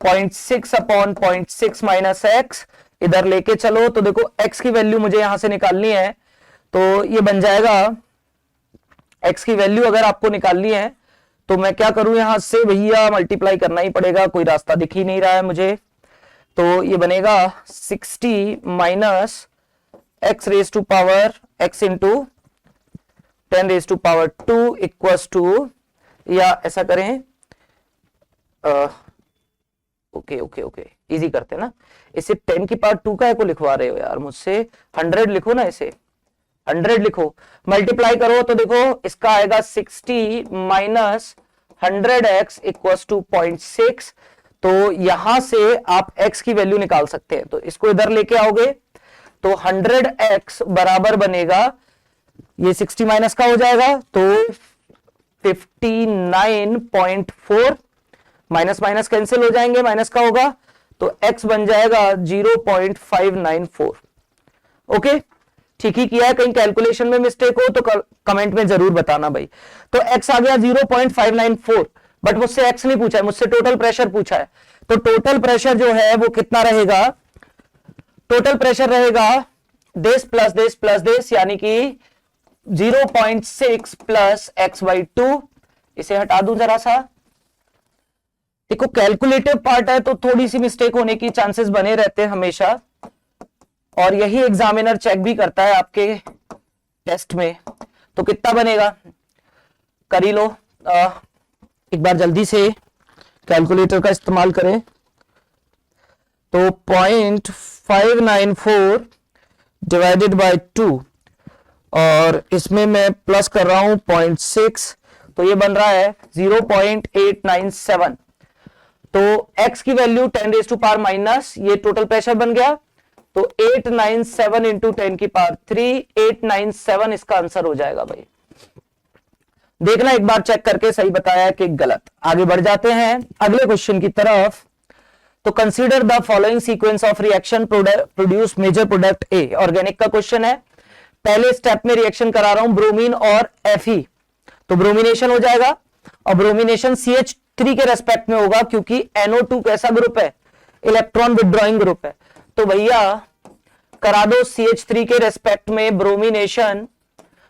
0.6 अपॉन 0.6 माइनस एक्स, इधर लेके चलो तो देखो x की वैल्यू मुझे यहां से निकालनी है, तो ये बन जाएगा x की वैल्यू अगर आपको निकालनी है तो मैं क्या करूं, यहां से भैया मल्टीप्लाई करना ही पड़ेगा, कोई रास्ता दिख ही नहीं रहा है मुझे। तो ये बनेगा 60 minus x raise to power x into 10 raise to power 2 equals to, या ऐसा करें, ओके इजी करते हैं ना, इसे 10 की पावर 2 का को लिखवा रहे हो यार मुझसे, 100 लिखो ना, इसे 100 लिखो, मल्टीप्लाई करो तो देखो इसका आएगा 60 माइनस 100x इक्वल्स टू 0.6। तो यहां से आप x की वैल्यू निकाल सकते हैं, तो इसको इधर लेके आओगे तो 100x बराबर बनेगा, ये 60 माइनस का हो जाएगा तो 59.4, माइनस माइनस कैंसिल हो जाएंगे, माइनस का होगा तो x बन जाएगा 0.594। ओके, ठीक ही किया है, कहीं कैलकुलेशन में मिस्टेक हो तो कमेंट में जरूर बताना भाई। तो x आ गया 0.594, बट मुझसे x नहीं पूछा है, मुझसे टोटल प्रेशर पूछा है। तो टोटल प्रेशर जो है वो कितना रहेगा, टोटल प्रेशर रहेगा this plus this plus this, यानी कि 0.6 प्लस x/2। इसे हटा दूं जरा सा, देखो कैलकुलेटिव पार्ट है तो थोड़ी सी मिस्टेक होने की चांसेस बने रहते हैं हमेशा, और यही एग्जामिनर चेक भी करता है आपके टेस्ट में। तो कितना बनेगा कर ही लो, एक बार जल्दी से कैलकुलेटर का इस्तेमाल करें। तो 0.594 डिवाइडेड बाय 2, और इसमें मैं प्लस कर रहा हूं 0.6, तो ये बन रहा है 0.897। तो x की value 10 raise to power minus, ये टोटल प्रेशर बन गया, तो 897 इंटू 10 की पावर 3, 897 इसका आंसर हो जाएगा भाई। देखना एक बार चेक करके सही बताया है कि गलत। आगे बढ़ जाते हैं अगले क्वेश्चन की तरफ। तो consider the following sequence of reaction produce major product A, organic का क्वेश्चन है। पहले स्टेप में रिएक्शन करा रहा हूं ब्रोमीन और Fe, तो ब्रोमिनेशन हो जाएगा, और ब्रोमिनेशन CH3 के रेस्पेक्ट में होगा क्योंकि NO2 कैसा ग्रुप है, इलेक्ट्रॉन विड्रॉइंग ग्रुप है। तो भैया करा दो CH3 के रेस्पेक्ट में ब्रोमिनेशन।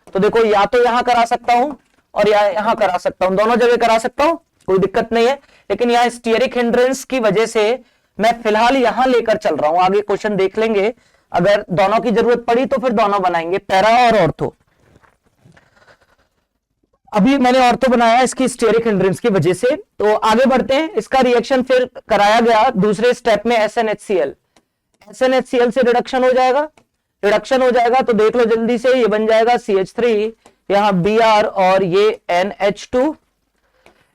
तो देखो या तो यहां करा सकता हूं और या यहां करा सकता हूं, दोनों जगह करा सकता हूं, कोई दिक्कत नहीं है, लेकिन यहां स्टीयरिक हिंड्रेंस की वजह से मैं फिलहाल यहां लेकर चल रहा हूं। आगे क्वेश्चन देख लेंगे, अगर दोनों की जरूरत पड़ी तो फिर दोनों बनाएंगे, पैरा और ऑर्थो। अभी मैंने ऑर्थो बनाया इसकी स्टीयरिक हिंड्रेंस की वजह से। तो आगे बढ़ते हैं, इसका रिएक्शन फिर कराया गया दूसरे स्टेप में SnHCl से रिडक्शन हो जाएगा, रिडक्शन हो जाएगा तो देख लो जल्दी से, ये बन जाएगा CH3, यहां Br और ये NH2।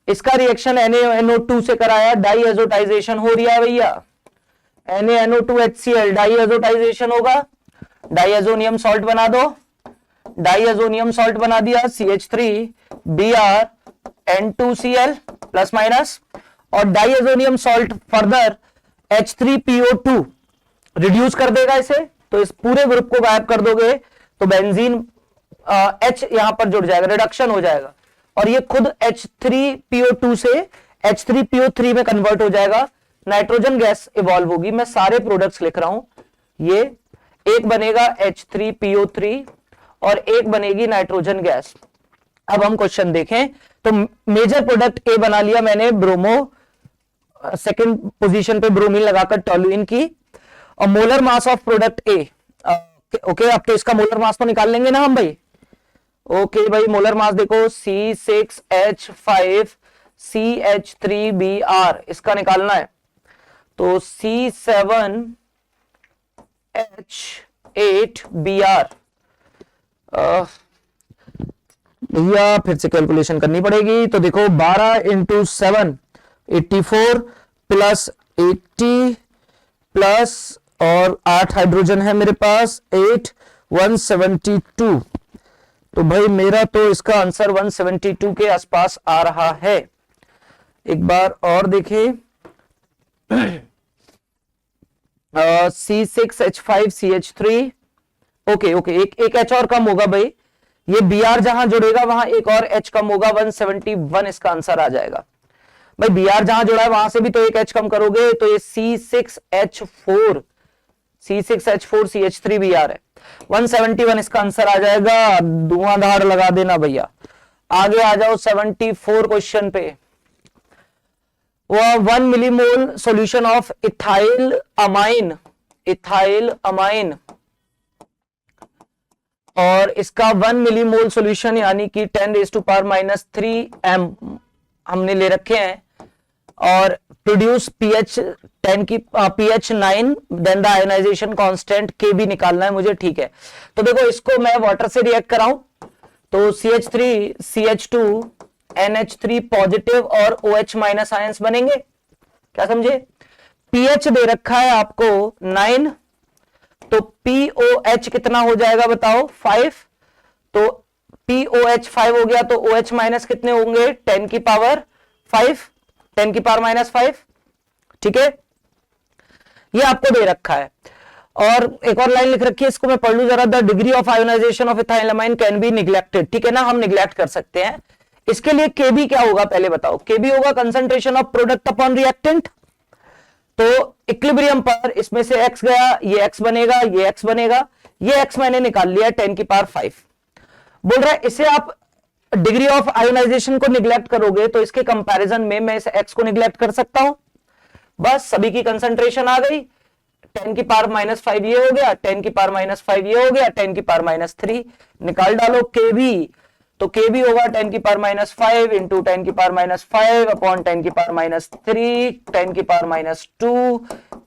इसका रिएक्शन NaNO2 से कराया, डाई एजोटाइजेशन हो रहा है भैया, NaNO2HCl डाई एजोटाइजेशन होगा, डाईएजोनियम सॉल्ट बना दो, डाईएजोनियम सॉल्ट बना दिया, CH3 Br N2Cl plus minus, और diazonium salt further H3PO2 reduce कर देगा इसे, तो इस पूरे ग्रुप को गायब कर दोगे तो बेंजीन H यहां पर जुड़ जाएगा, रिडक्शन हो जाएगा, और ये खुद H3PO2 से H3PO3 में कन्वर्ट हो जाएगा, नाइट्रोजन गैस इवॉल्व होगी। मैं सारे प्रोडक्ट्स लिख रहा हूं, ये एक बनेगा H3PO3 और एक बनेगी नाइट्रोजन गैस। अब हम क्वेश्चन देखें, तो मेजर प्रोडक्ट ए बना लिया मैंने, ब्रोमो, सेकंड पोजीशन पे ब्रोमीन लगाकर टोलुइन की, और molar mass of product A. Okay, अब तो इसका मोलर मास तो निकाल लेंगे ना हम भाई। ओके भाई, मोलर मास देखो C6H5CH3Br, इसका निकालना है, तो C7H8Br। भैया फिर से कैलकुलेशन करनी पड़ेगी, तो देखो 12 इंटू 7 84 प्लस 80 प्लस और 8 हाइड्रोजन है मेरे पास, 8 172। तो भाई मेरा तो इसका आंसर 172 के आसपास आ रहा है। एक बार और देखें, C6H5CH3, ओके, एक H और कम होगा भाई, ये Br जहां जुड़ेगा वहां एक और H कम होगा, 171 इसका आंसर आ जाएगा। भाई Br जहां जुड़ा है वहां से भी तो एक H कम करोगे तो ये C6H4 CH3Br है, 171 इसका आंसर आ जाएगा। धुआंधार लगा देना भैया। आगे आ जाओ 74 क्वेश्चन पे। वह 1 millimole solution of ethyl amine और इसका 1 मिलीमोल सॉल्यूशन यानी कि 10⁻³ m हमने ले रखे हैं और produce pH 9 then the ionisation constant Kb निकालना है मुझे, ठीक है। तो देखो इसको मैं वाटर से रिएक्ट कराऊं तो CH3 CH2 NH3 पॉजिटिव और OH माइनस आयंस बनेंगे, क्या समझे। pH दे रखा है आपको 9 तो POH कितना हो जाएगा बताओ 5, तो POH 5 हो गया तो OH माइनस कितने होंगे 10⁻⁵, ठीक है। ये आपको दे रखा है और एक और लाइन लिख रखी है, इसको मैं पढ़ लूं जरा। The degree of ionization of ethylamine can be neglected, ठीक है ना, हम निग्लेक्ट कर सकते हैं। इसके लिए Kb क्या होगा पहले बताओ। Kb होगा concentration of product upon reactant, तो इक्विलिब्रियम पर इसमें से X गया, ये X बनेगा, ये X बनेगा, ये X मैंने निकाल लिया 10⁵ बोल रहा है। इसे आप डिग्री ऑफ आयोनाइजेशन को निग्लेक्ट करोगे तो इसके कंपैरिजन में मैं इस X को निग्लेक्ट कर सकता हूं। बस सभी की कंसंट्रेशन आ गई, 10⁻⁵ ये हो गया, 10⁻⁵ ये हो गया, 10⁻³ निकाल डालो Kb, तो Kb होगा 10⁻⁵ इंटू 10⁻⁵ अपॉन 10⁻³ 10⁻²,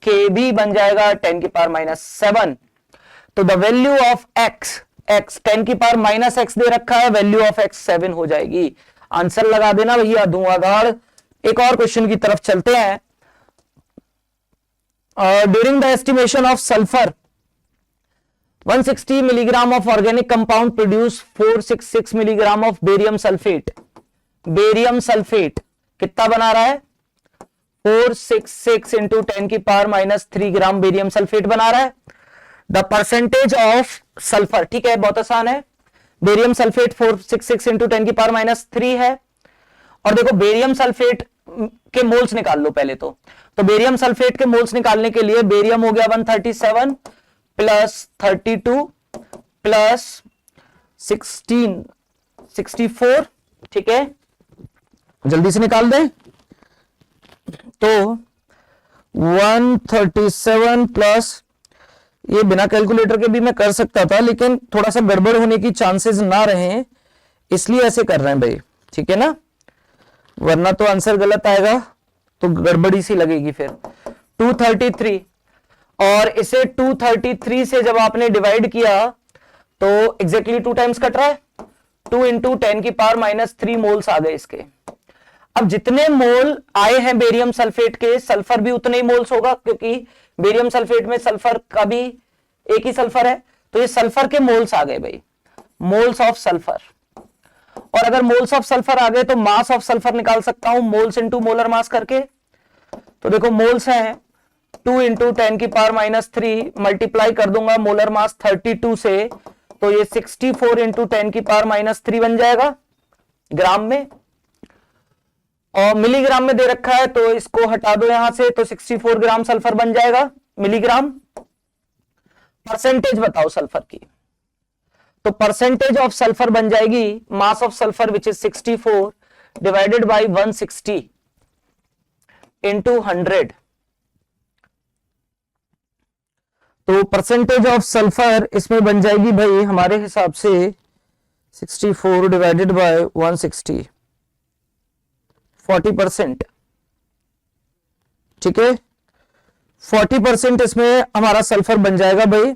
Kb बन जाएगा 10⁻⁷। तो the value of X 10⁻⁻X दे रखा है, वैल्यू ऑफ X 7 हो जाएगी। आंसर लगा देना भैया धुआंधार। एक और क्वेश्चन की तरफ चलते हैं। During the estimation of sulphur 160 milligram of organic compound produce 466 milligram of barium sulphate. Barium sulphate कितना बना रहा है 466 इंटू 10⁻³ ग्राम बेरियम सल्फेट बना रहा है। द परसेंटेज ऑफ सल्फर, ठीक है बहुत आसान है, बेरियम सल्फेट 466 इंटू 10⁻³ है। और देखो बेरियम सल्फेट के मोल्स निकाल लो पहले तो बेरियम सल्फेट के मोल्स निकालने के लिए बेरियम हो गया 137 प्लस 32 प्लस 16 64, ठीक है, जल्दी से निकाल दें। तो 137 प्लस, ये बिना कैलकुलेटर के भी मैं कर सकता था लेकिन थोड़ा सा गड़बड़ होने की चांसेस ना रहे इसलिए ऐसे कर रहे हैं भाई, ठीक है ना, वरना तो आंसर गलत आएगा तो गड़बड़ी सी लगेगी फिर। 233 और इसे 233 से जब आपने डिवाइड किया तो एग्जैक्टली 2 टाइम्स कट रहा है, 2 इंटू 10⁻³ मोल्स आ गए इसके। अब जितने मोल आए हैं बेरियम सल्फेट के, सल्फर भी उतने ही मोल्स होगा क्योंकि बेरियम सल्फेट में सल्फर का भी एक ही सल्फर है, तो ये सल्फर के मोल्स आ गए भाई, मोल्स ऑफ सल्फर। और अगर मोल्स ऑफ सल्फर आ गए तो मास ऑफ सल्फर निकाल सकता हूं मोल्स इंटू मोलर मास करके। तो देखो मोल्स हैं 2 इंटू 10⁻³ मल्टीप्लाई कर दूंगा मोलर मास 32 से, तो ये 64 इंटू 10⁻³ बन जाएगा ग्राम में। और मिलीग्राम में दे रखा है तो इसको हटा दो यहां से, तो 64 ग्राम सल्फर बन जाएगा मिलीग्राम। परसेंटेज बताओ सल्फर की, तो परसेंटेज ऑफ सल्फर बन जाएगी mass of sulphur which is 64 divided by 160 into 100। तो परसेंटेज ऑफ सल्फर इसमें बन जाएगी भाई हमारे हिसाब से 64 डिवाइडेड बाय 160, 40%, ठीक है, 40% इसमें हमारा सल्फर बन जाएगा भाई।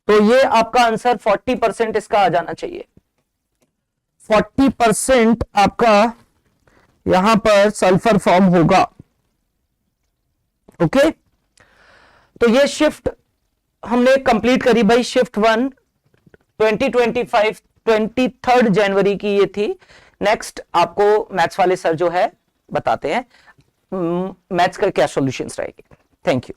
तो ये आपका आंसर 40% इसका आ जाना चाहिए। 40% आपका यहां पर सल्फर फॉर्म होगा। ओके, तो ये शिफ्ट हमने कंप्लीट करी भाई, शिफ्ट 1 2025 23 जनवरी की ये थी। नेक्स्ट आपको मैथ्स वाले सर जो है बताते हैं मैथ्स का क्या सॉल्यूशंस रहेंगे। Thank you.